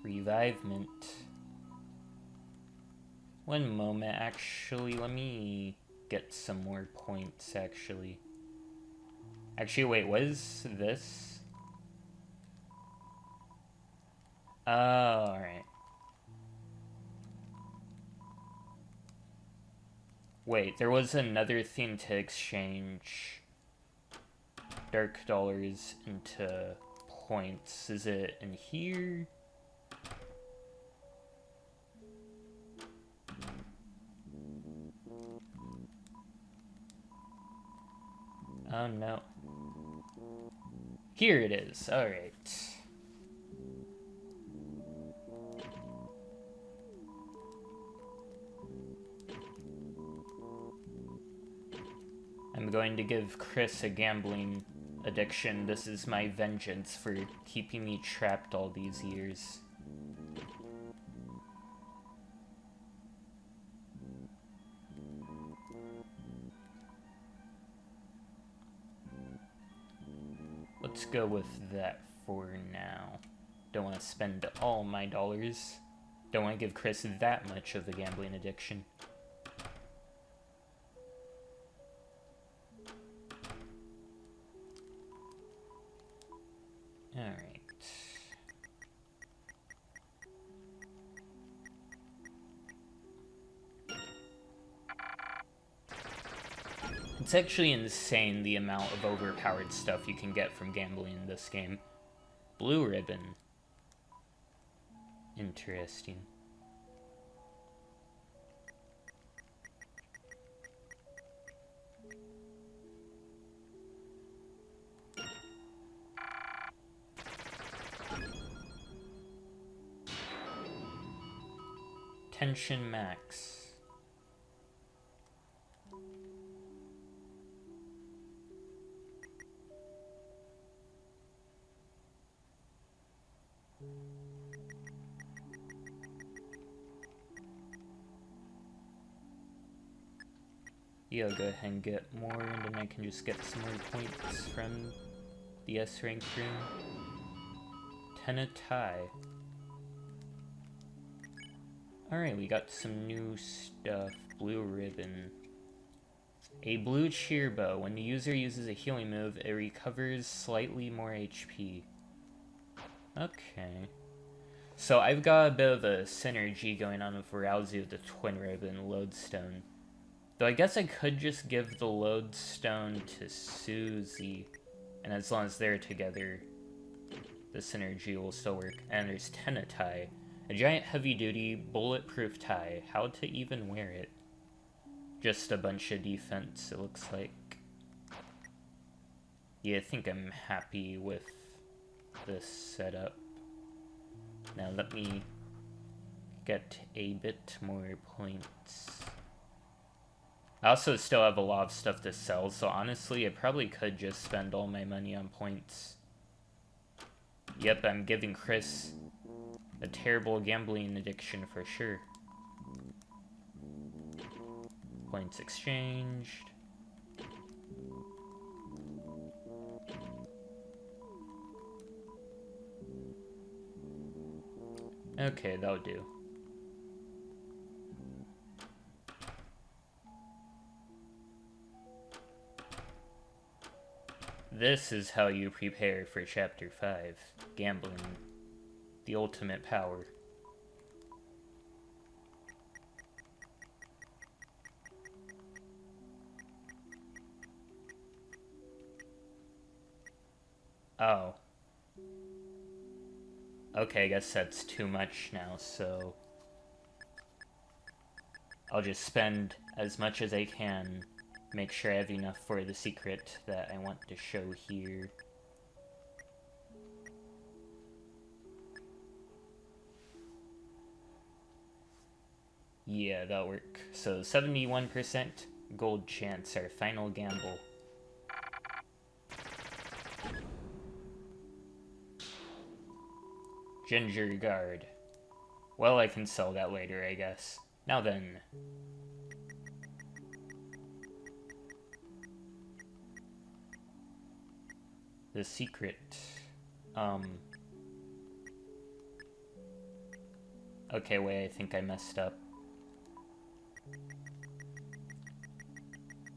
revivement. One moment, actually, let me get some more points, actually. Actually, wait, what is this? Oh, alright. Wait, there was another thing to exchange dark dollars into points. Is it in here? Oh no. Here it is. Alright. I'm going to give Chris a gambling addiction. This is my vengeance for keeping me trapped all these years. Let's go with that for now. Don't want to spend all my dollars. Don't want to give Chris that much of a gambling addiction. Alright. It's actually insane the amount of overpowered stuff you can get from gambling in this game. Blue ribbon. Interesting. Tension max. Yeah, I'll go ahead and get more, and then I can just get some more points from the S rank room. 10 a tie. Alright, we got some new stuff. Blue ribbon. A blue cheer bow. When the user uses a healing move, it recovers slightly more HP. Okay. So I've got a bit of a synergy going on with Rousey with the twin ribbon lodestone. Though I guess I could just give the lodestone to Susie, and as long as they're together, the synergy will still work. And there's Tenna tie, a giant heavy-duty bulletproof tie. How to even wear it? Just a bunch of defense, it looks like. Yeah, I think I'm happy with this setup. Now let me get a bit more points. I also still have a lot of stuff to sell, so honestly, I probably could just spend all my money on points. Yep, I'm giving Chris a terrible gambling addiction for sure. Points exchanged. Okay, that'll do. This is how you prepare for Chapter 5. Gambling. The ultimate power. Oh. Okay, I guess that's too much now, so I'll just spend as much as I can. Make sure I have enough for the secret that I want to show here. Yeah, that'll work. So 71% gold chance, our final gamble. Ginger guard. Well, I can sell that later, I guess. Now then. The secret. Okay, wait, I think I messed up.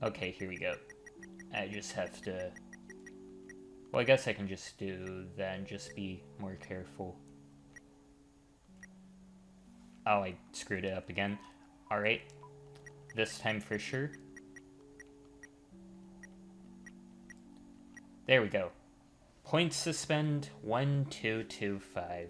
Okay, here we go. I just have to... Well, I guess I can just do that and just be more careful. Oh, I screwed it up again. Alright. This time for sure. There we go. Points to spend, 1225.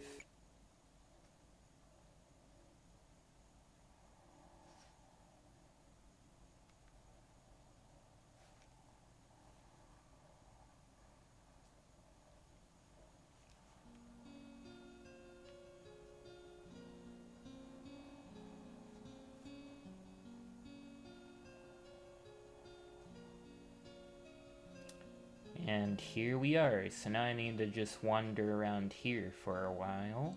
And here we are, so now I need to just wander around here for a while.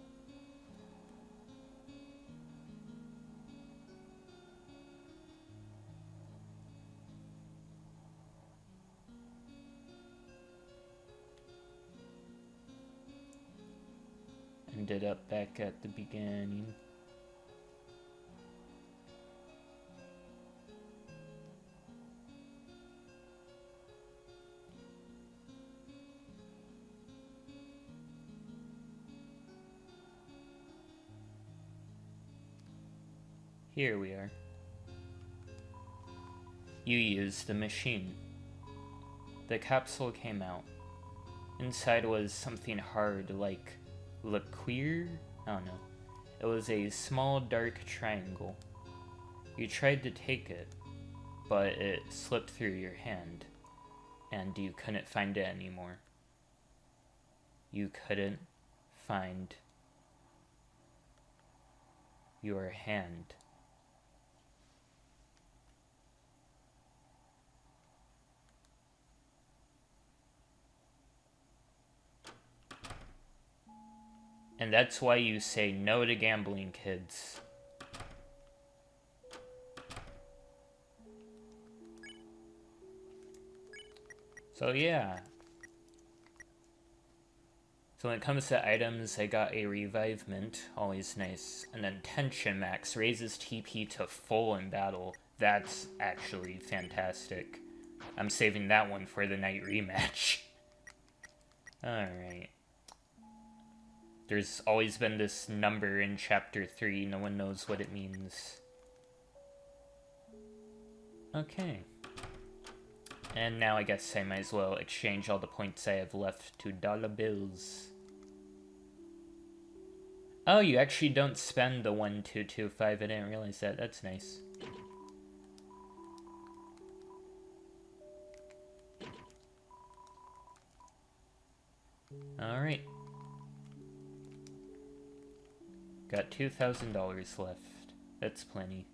Ended up back at the beginning. Here we are. You used the machine. The capsule came out. Inside was something hard, like liqueur? I don't know. It was a small dark triangle. You tried to take it, but it slipped through your hand, and you couldn't find it anymore. You couldn't find your hand. And that's why you say no to gambling, kids. So yeah. So when it comes to items, I got a Revive Mint, always nice. And then Tension Max raises TP to full in battle. That's actually fantastic. I'm saving that one for the night rematch. Alright. There's always been this number in Chapter 3, no one knows what it means. Okay. And now I guess I might as well exchange all the points I have left to dollar bills. Oh, you actually don't spend the 1225, I didn't realize that, that's nice. Alright. Got $2,000 left. That's plenty.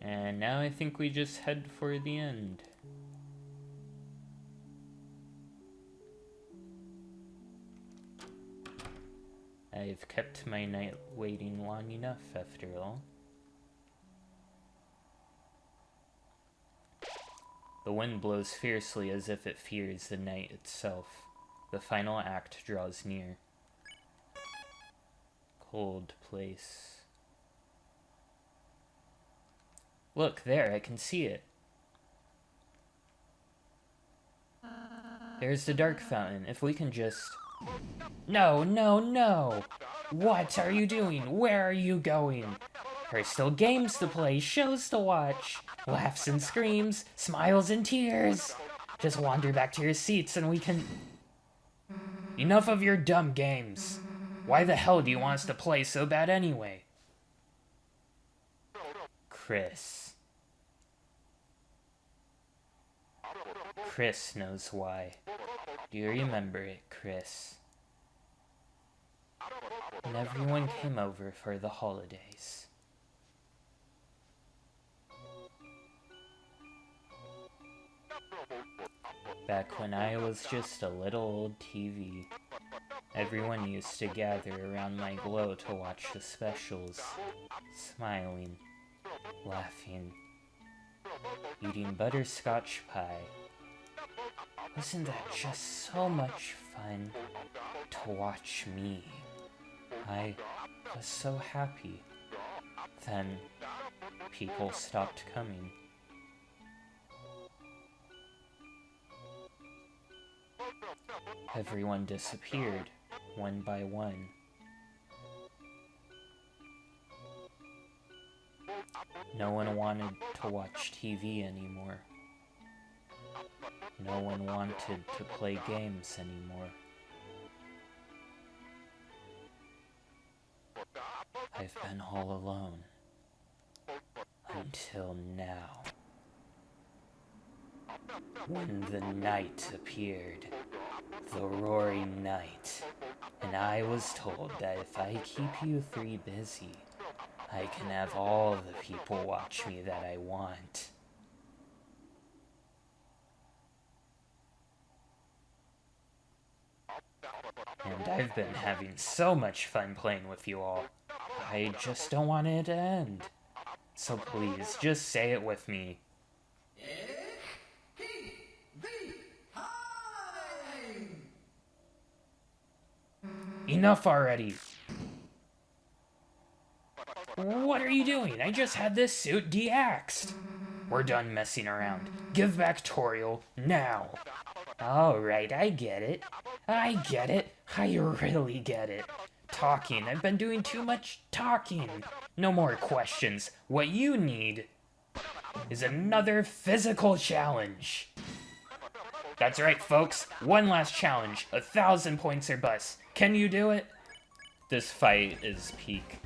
And now I think we just head for the end. I've kept my night waiting long enough after all. The wind blows fiercely as if it fears the night itself. The final act draws near. Cold place. Look, there, I can see it. There's the dark fountain. If we can just... No, no, no! What are you doing? Where are you going? There's still games to play, shows to watch, laughs and screams, smiles and tears. Just wander back to your seats and we can... Enough of your dumb games. Why the hell do you want us to play so bad anyway? Chris. Chris knows why. Do you remember it, Chris? When everyone came over for the holidays. Back when I was just a little old TV, everyone used to gather around my glow to watch the specials, smiling, laughing, eating butterscotch pie. Wasn't that just so much fun to watch me? I was so happy. Then people stopped coming. Everyone disappeared, one by one. No one wanted to watch TV anymore. No one wanted to play games anymore. I've been all alone. Until now. When the night appeared, the roaring night, and I was told that if I keep you three busy, I can have all the people watch me that I want. And I've been having so much fun playing with you all. I just don't want it to end. So please, just say it with me. Enough already! What are you doing? I just had this suit de-axed. We're done messing around. Give back Toriel, now! Alright, I get it. I get it. I really get it. Talking. I've been doing too much talking. No more questions. What you need is another physical challenge. That's right, folks. One last challenge. 1,000 points or bust. Can you do it? This fight is peak.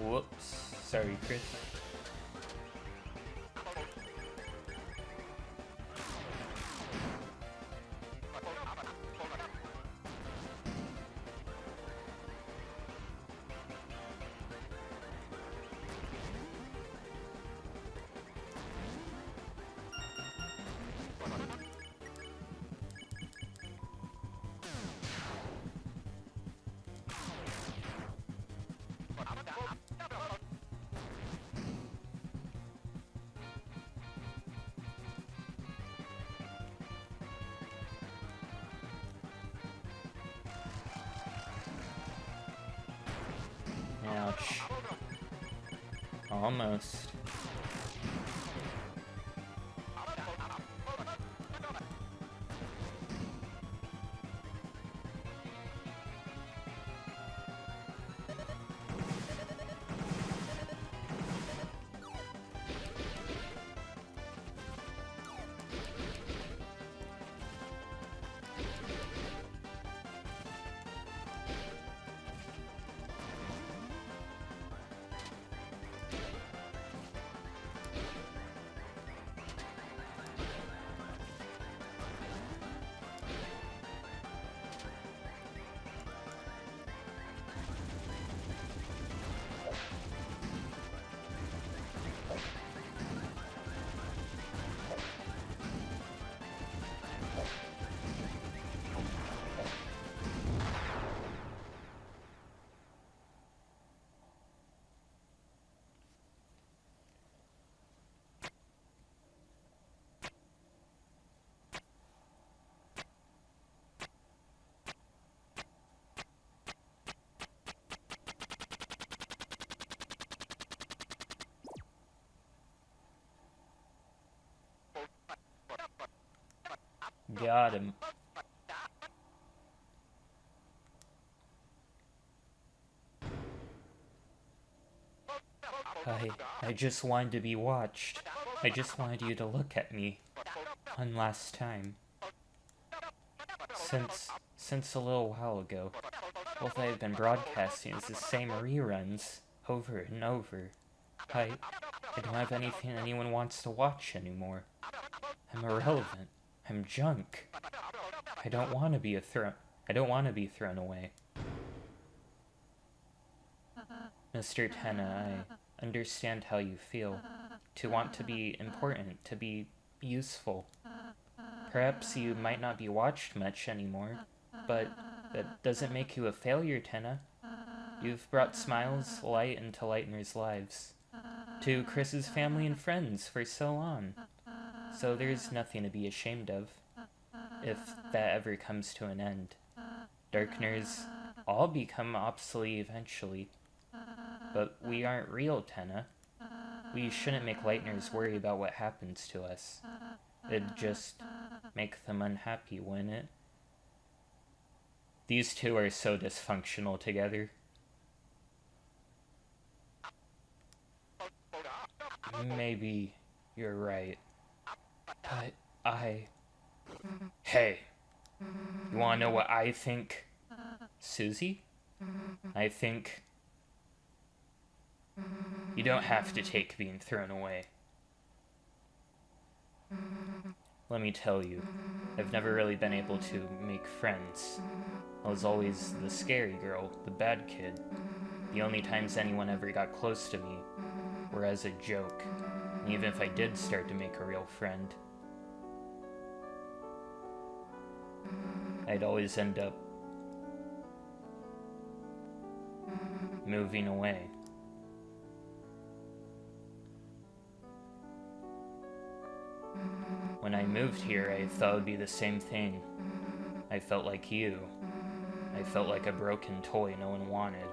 Whoops. Sorry, Chris. Ouch. Almost. Got him. I just wanted to be watched. I just wanted you to look at me. One last time. Since a little while ago, what I have been broadcasting is the same reruns over and over. I don't have anything anyone wants to watch anymore. I'm irrelevant. I'm junk. I don't want to be thrown away. Mr. Tenna, I understand how you feel. To want to be important, to be useful. Perhaps you might not be watched much anymore, but that doesn't make you a failure, Tenna. You've brought smiles, light into Lightner's lives. To Chris's family and friends for so long. So there's nothing to be ashamed of, if that ever comes to an end. Darkners all become obsolete eventually. But we aren't real, Tenna. We shouldn't make Lightners worry about what happens to us. It'd just make them unhappy, wouldn't it? These two are so dysfunctional together. Maybe you're right. But Hey, you wanna know what I think? Susie? I think you don't have to take being thrown away. Let me tell you, I've never really been able to make friends. I was always the scary girl, the bad kid. The only times anyone ever got close to me were as a joke, and even if I did start to make a real friend, I'd always end up moving away. When I moved here, I thought it would be the same thing. I felt like you. I felt like a broken toy no one wanted.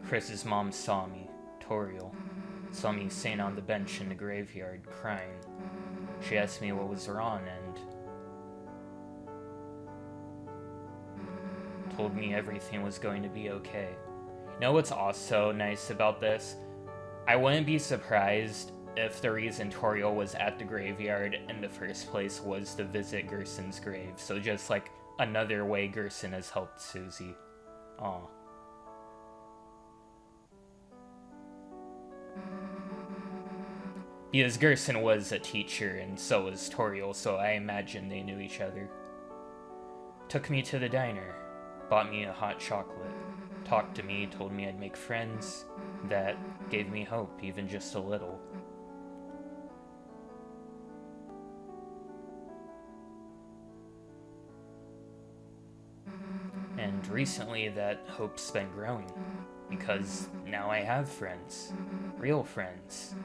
Chris's mom saw me, Toriel, saw me sitting on the bench in the graveyard, crying. She asked me what was wrong and told me everything was going to be okay. You know what's also nice about this? I wouldn't be surprised if the reason Toriel was at the graveyard in the first place was to visit Gerson's grave. So just like another way Gerson has helped Susie. Aw. Because Gerson was a teacher and so was Toriel, so I imagine they knew each other. Took me to the diner, bought me a hot chocolate, talked to me, told me I'd make friends. That gave me hope, even just a little. And recently that hope's been growing, because now I have friends. Real friends.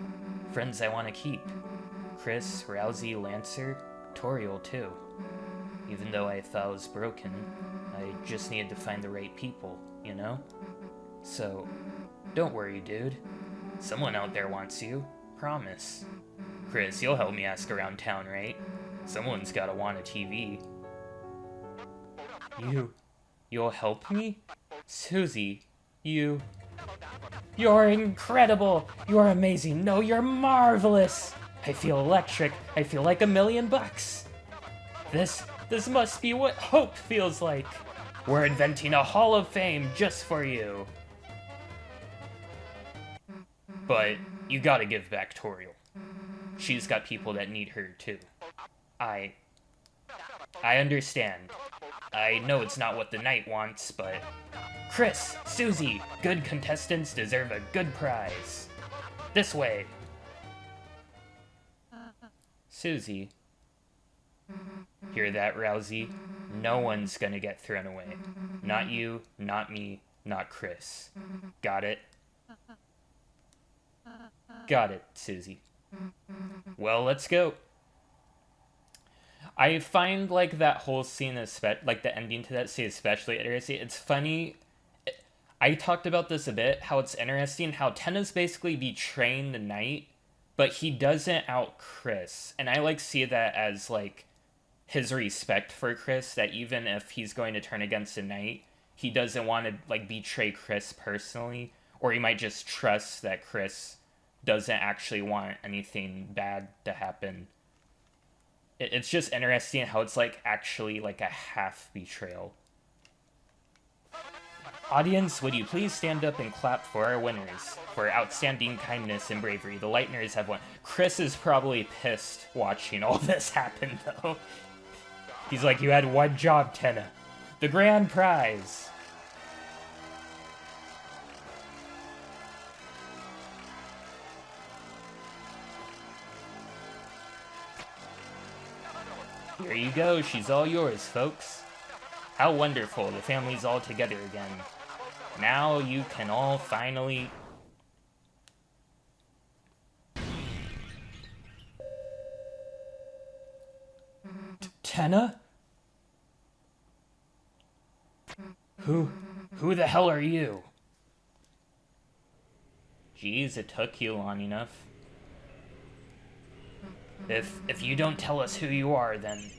Friends I want to keep. Chris, Rousey, Lancer, Toriel too. Even though I thought I was broken, I just needed to find the right people, you know? So, don't worry, dude. Someone out there wants you. Promise. Chris, you'll help me ask around town, right? Someone's gotta want a TV. You'll help me? Susie, You're incredible! You're amazing! No, you're marvelous! I feel electric. I feel like $1,000,000. This must be what hope feels like. We're inventing a Hall of Fame just for you. But you gotta give back Toriel. She's got people that need her too. I understand. I know it's not what the knight wants, but Chris, Susie, good contestants deserve a good prize. This way. Susie. Hear that, Rousey? No one's gonna get thrown away. Not you, not me, not Chris. Got it? Got it, Susie. Well, let's go. I find, like, that whole scene, like, the ending to that scene especially interesting. It's funny. I talked about this a bit, how it's interesting how Tenna's basically betraying the knight, but he doesn't out Chris. And I, like, see that as, like, his respect for Chris, that even if he's going to turn against the knight, he doesn't want to, like, betray Chris personally, or he might just trust that Chris doesn't actually want anything bad to happen. It's just interesting how it's, like, actually, like, a half betrayal. Audience, would you please stand up and clap for our winners? For outstanding kindness and bravery, the Lightners have won. Chris is probably pissed watching all this happen, though. He's like, you had one job, Tenna. The grand prize. Here you go, she's all yours, folks. How wonderful, the family's all together again. Now you can all finally... Tenna? Who the hell are you? Geez, it took you long enough. If you don't tell us who you are, then...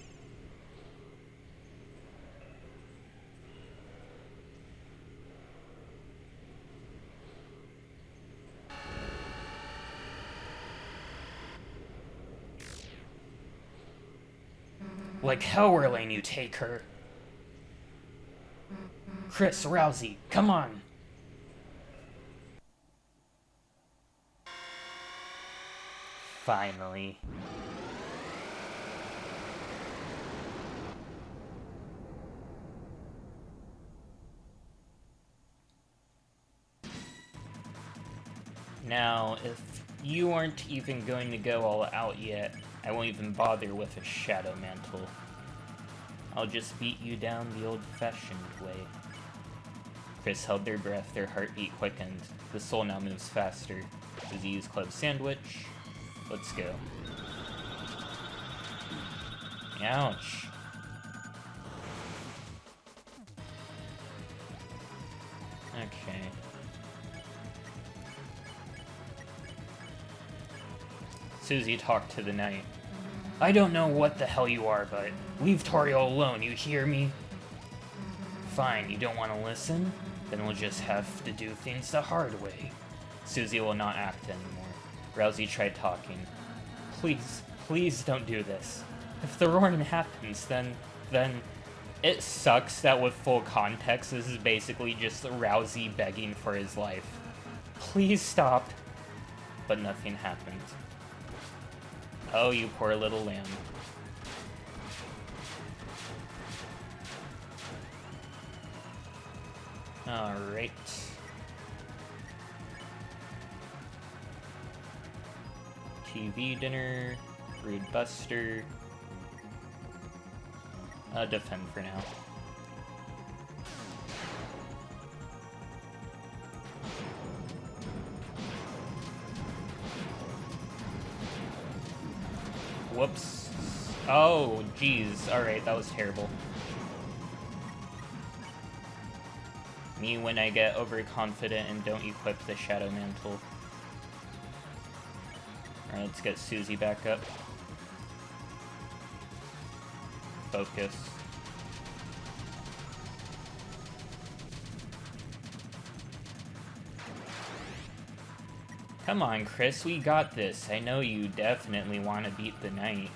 Like hell we're letting you take her. Chris, Rousey, come on. Finally. Now, if you aren't even going to go all out yet, I won't even bother with a Shadow Mantle. I'll just beat you down the old-fashioned way. Chris held their breath, their heartbeat quickened. The soul now moves faster. Does he use Club Sandwich? Let's go. Ouch. Okay. Susie talked to the knight. I don't know what the hell you are, but leave Toriel alone, you hear me? Fine, you don't want to listen? Then we'll just have to do things the hard way. Susie will not act anymore. Rousey tried talking. Please, please don't do this. If the Ronin happens, then... It sucks that with full context, this is basically just Rousey begging for his life. Please stop. But nothing happened. Oh, you poor little lamb. Alright. TV dinner, Rude Buster. Defend for now. Whoops. Oh, geez. Alright, that was terrible. Me when I get overconfident and don't equip the Shadow Mantle. Alright, let's get Susie back up. Focus. Come on, Chris, we got this. I know you definitely want to beat the knight.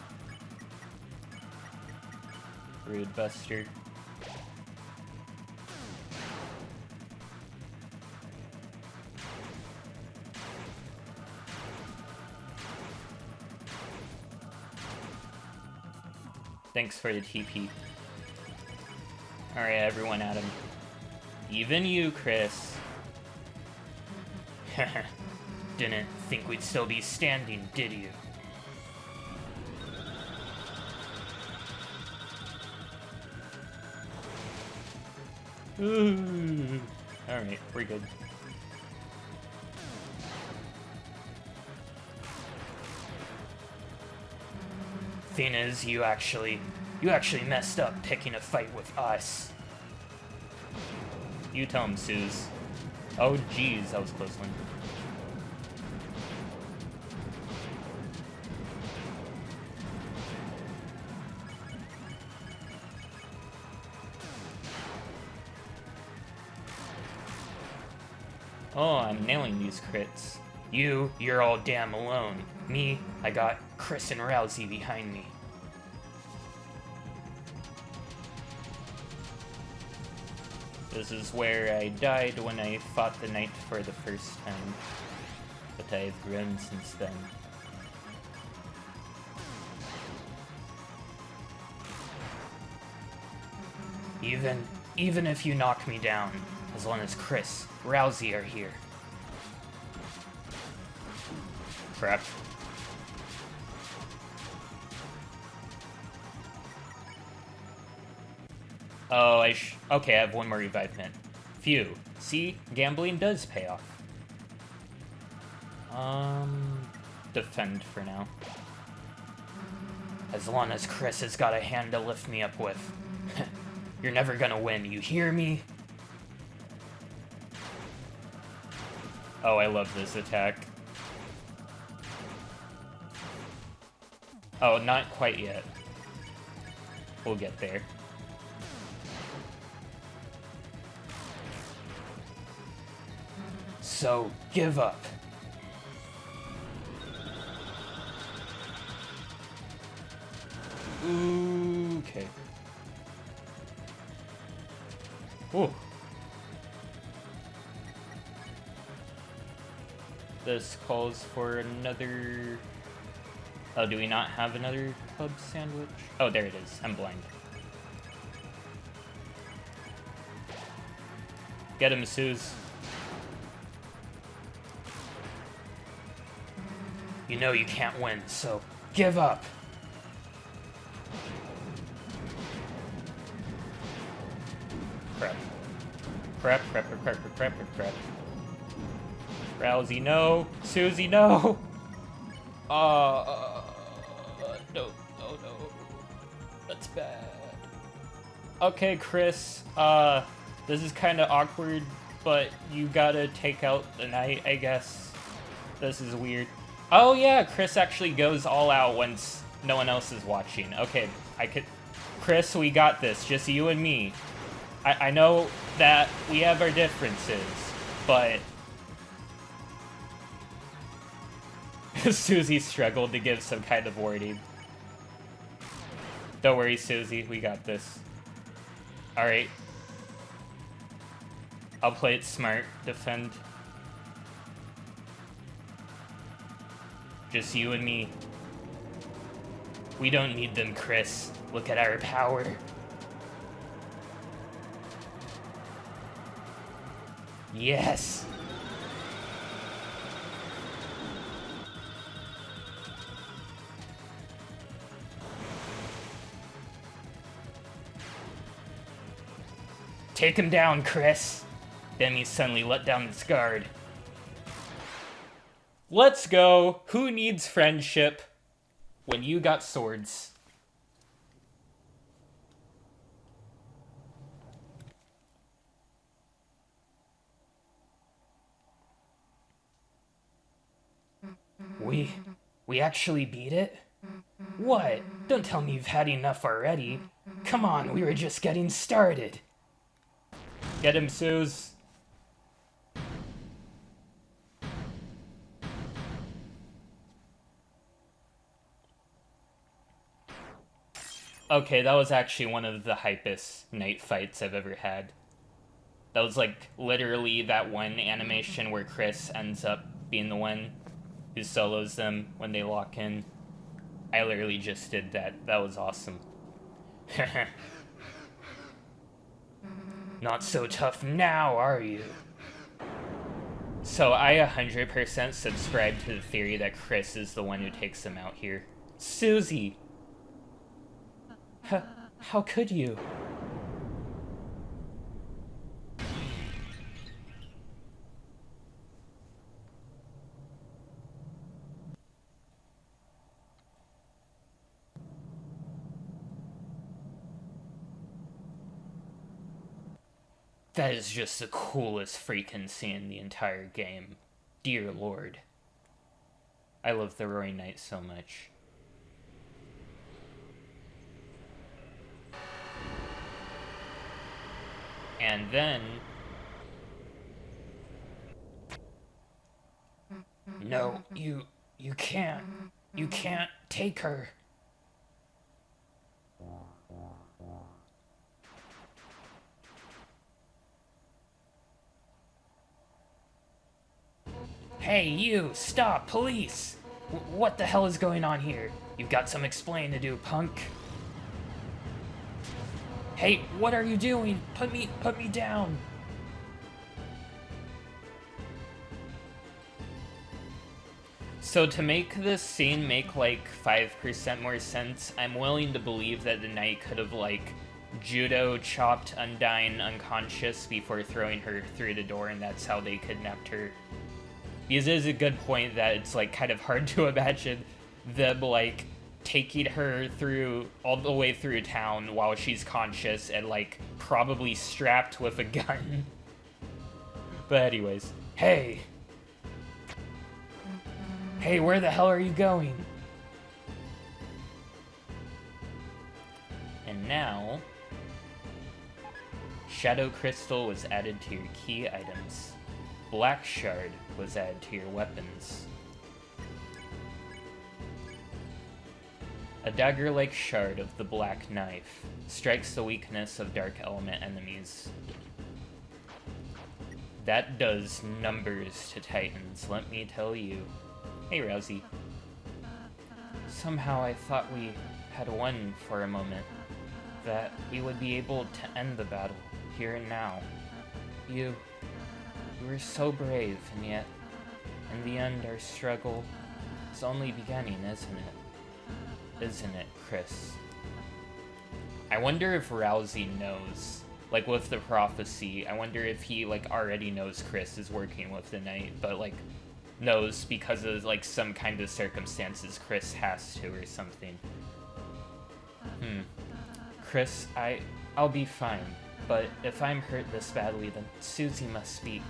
Rude Buster. Thanks for the TP. Alright, everyone at him. Even you, Chris. Didn't think we'd still be standing, did you? Alright, we're good. Thing is, you actually messed up picking a fight with us. You tell him, Suze. Oh, jeez, that was a close one. Oh, I'm nailing these crits. You're all damn alone. Me, I got Chris and Rousey behind me. This is where I died when I fought the knight for the first time. But I've grown since then. Even if you knock me down, as long as Chris, Rousey are here. Crap. Oh, okay, I have one more revive mint. Phew. See? Gambling does pay off. Defend for now. As long as Chris has got a hand to lift me up with. You're never gonna win, you hear me? Oh, I love this attack. Oh, not quite yet. We'll get there. So, give up. Okay. Ooh. This calls for another Oh, do we not have another club sandwich? Oh, there it is. I'm blind. Get him, Suze. You know you can't win, so give up. Crap. Crap, crap, crap, crap, crap, crap, crap. Rousey, no. Susie, no. No, oh no. That's bad. Okay, Chris, this is kind of awkward, but you gotta take out the knight, I guess. This is weird. Oh yeah, Chris actually goes all out once no one else is watching. Okay, Chris, we got this, just you and me. I know that we have our differences, but... Susie struggled to give some kind of warning. Don't worry, Susie, we got this. Alright. I'll play it smart, defend. Just you and me. We don't need them, Chris. Look at our power. Yes! Take him down, Chris. Then you suddenly let down this guard. Let's go. Who needs friendship when you got swords? We actually beat it? What? Don't tell me you've had enough already. Come on, we were just getting started. Get him, Suze. Okay, that was actually one of the hypest knight fights I've ever had. That was like literally that one animation where Chris ends up being the one who solos them when they lock in. I literally just did that. That was awesome. Not so tough now, are you? So I 100% subscribe to the theory that Chris is the one who takes them out here. Susie! How could you? That is just the coolest freaking scene in the entire game. Dear Lord. I love the Roaring Knight so much. And then... No, you can't. You can't take her. Hey, you! Stop! Police! What the hell is going on here? You've got some explaining to do, punk. Hey, what are you doing? Put me down! So to make this scene make like 5% more sense, I'm willing to believe that the knight could have like judo chopped Undyne unconscious before throwing her through the door, and that's how they kidnapped her. Because it is a good point that it's like kind of hard to imagine them like taking her through all the way through town while she's conscious and like probably strapped with a gun. But anyways, hey, where the hell are you going? And now, Shadow Crystal was added to your key items. Black Shard was added to your weapons. A dagger-like shard of the Black Knife strikes the weakness of Dark Element enemies. That does numbers to Titans, let me tell you. Hey, Rousey. Somehow I thought we had won for a moment. That we would be able to end the battle, here and now. You were so brave, and yet, in the end, our struggle is only beginning, isn't it? Isn't it, Chris? I wonder if Rousey knows, like, with the prophecy, I wonder if he, like, already knows Chris is working with the Knight, but, like, knows because of, like, some kind of circumstances Chris has to or something. Chris, I'll be fine, but if I'm hurt this badly, then Susie must be.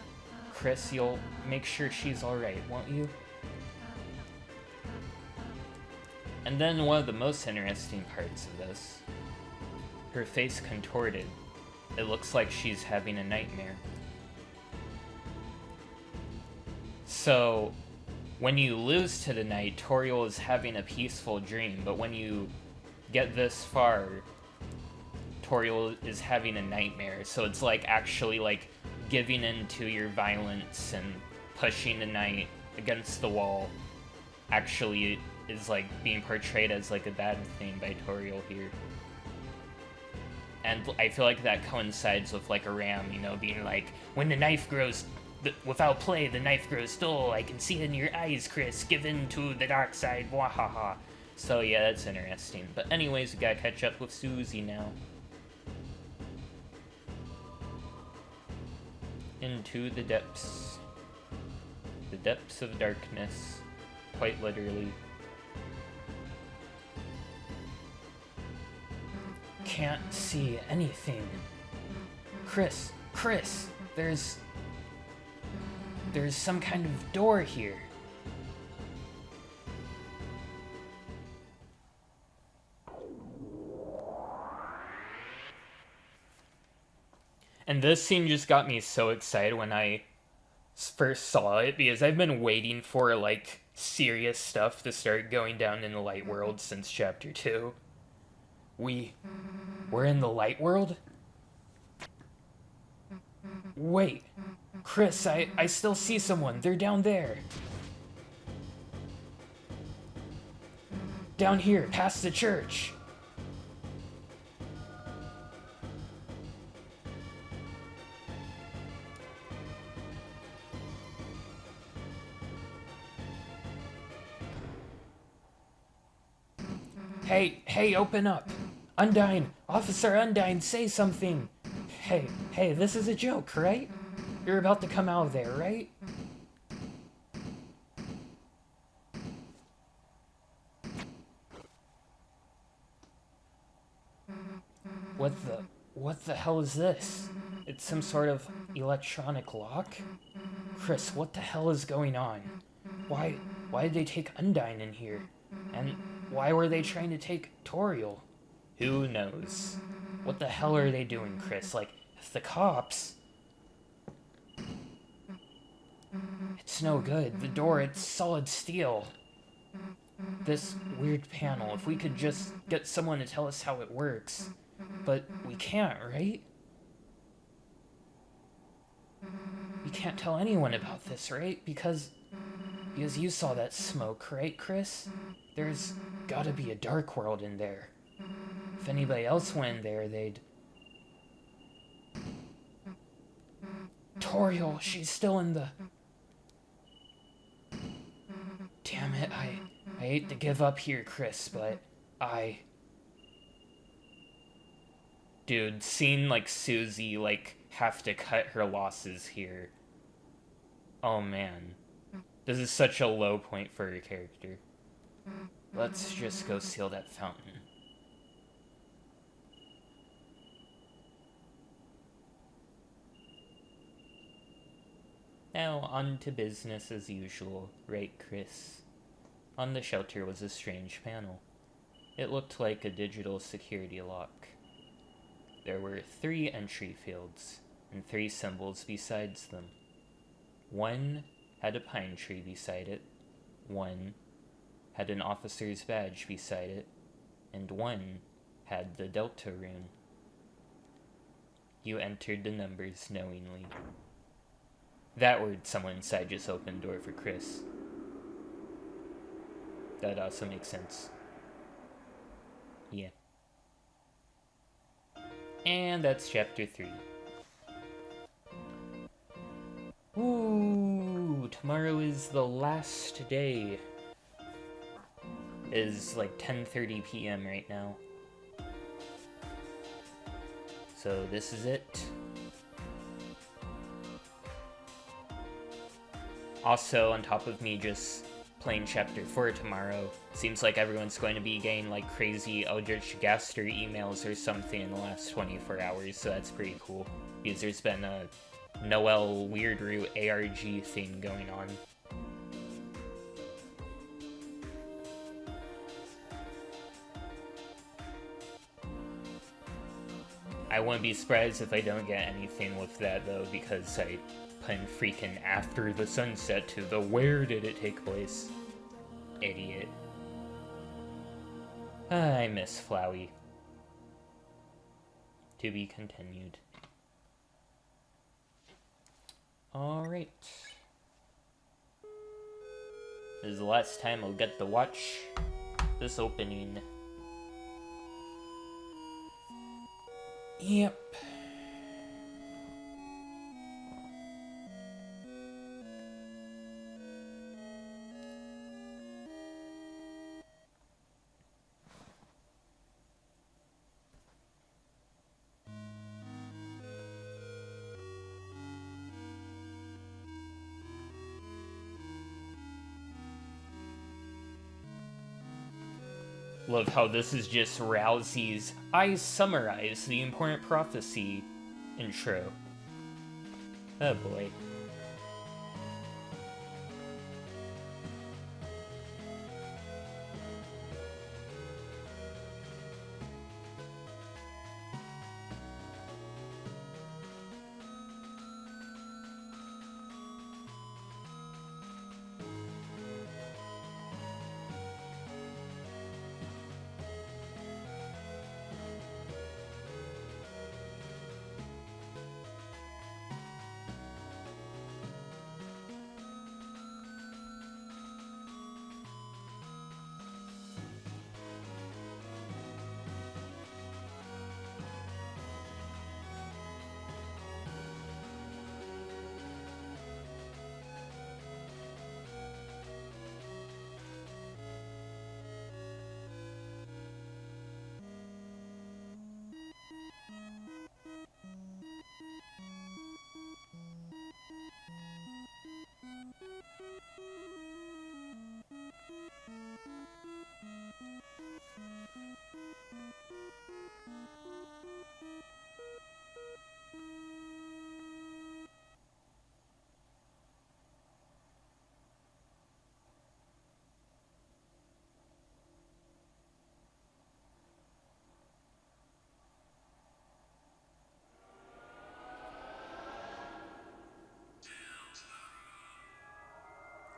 Chris, you'll make sure she's alright, won't you? And then one of the most interesting parts of this. Her face contorted. It looks like she's having a nightmare. So, when you lose to the Knight, Toriel is having a peaceful dream, but when you get this far, Toriel is having a nightmare. So it's like actually like giving in to your violence and pushing the Knight against the wall actually is like being portrayed as like a bad thing by Toriel here. And I feel like that coincides with like a ram, you know, being like, when the knife grows, without play, the knife grows dull. I can see it in your eyes, Chris. Give in to the dark side. Wahaha. So yeah, that's interesting. But anyways, we gotta catch up with Susie now. Into the depths. The depths of darkness. Quite literally. Can't see anything. Chris, there's some kind of door here. And this scene just got me so excited when I first saw it, because I've been waiting for, like, serious stuff to start going down in the light world since chapter 2. We're in the light world? Wait, Chris, I still see someone. They're down there. Down here, past the church. Hey, open up. Undyne, Officer Undyne, say something. Hey, this is a joke, right? You're about to come out of there, right? What the hell is this? It's some sort of electronic lock? Chris, what the hell is going on? Why did they take Undyne in here? And why were they trying to take Toriel? Who knows? What the hell are they doing, Chris? Like, if the cops... It's no good. The door, it's solid steel. This weird panel, if we could just get someone to tell us how it works. But we can't, right? We can't tell anyone about this, right? Because you saw that smoke, right, Chris? There's gotta be a dark world in there. If anybody else went in there, they'd... Toriel, she's still in the... Damn it, I hate to give up here, Chris, but Dude, seeing, like, Susie, like, have to cut her losses here. Oh, man. This is such a low point for her character. Let's just go seal that fountain. Now, on to business as usual, right, Chris? On the shelter was a strange panel. It looked like a digital security lock. There were 3 entry fields, and 3 symbols besides them. One had a pine tree beside it, one had an officer's badge beside it, and one had the Deltarune. You entered the numbers knowingly. That word someone inside just opened the door for Chris. That also makes sense. And that's chapter 3. Ooh, tomorrow is the last day. It is like 10:30 p.m. right now. So this is it. Also, on top of me just playing chapter 4 tomorrow, seems like everyone's going to be getting like crazy Eldritch Gaster emails or something in the last 24 hours, so that's pretty cool. Because there's been a Noel Weird Root ARG thing going on. I wouldn't be surprised if I don't get anything with that though, because I put in freaking After the Sunset to the where did it take place. Idiot. I miss Flowey. To be continued. Alright. This is the last time I'll get to watch this opening. Yep. Love how this is just Rousey's I summarize the important prophecy intro. Oh boy.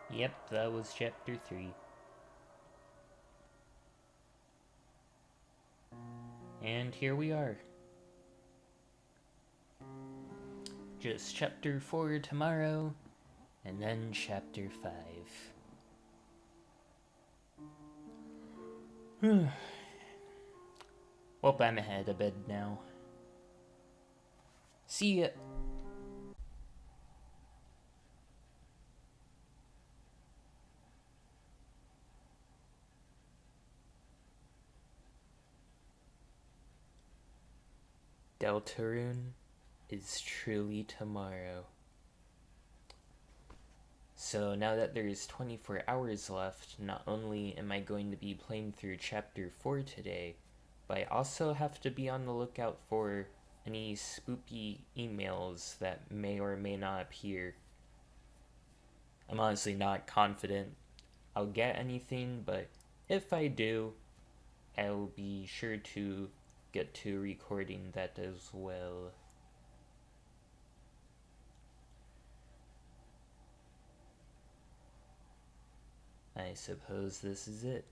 Yep, that was chapter 3. And here we are. Just chapter 4 tomorrow, and then chapter 5. Well, I'm ahead of bed now. See ya. Deltarune is truly tomorrow. So now that there's 24 hours left, not only am I going to be playing through chapter 4 today, but I also have to be on the lookout for any spooky emails that may or may not appear. I'm honestly not confident I'll get anything, but if I do, I'll be sure to get to recording that as well. I suppose this is it.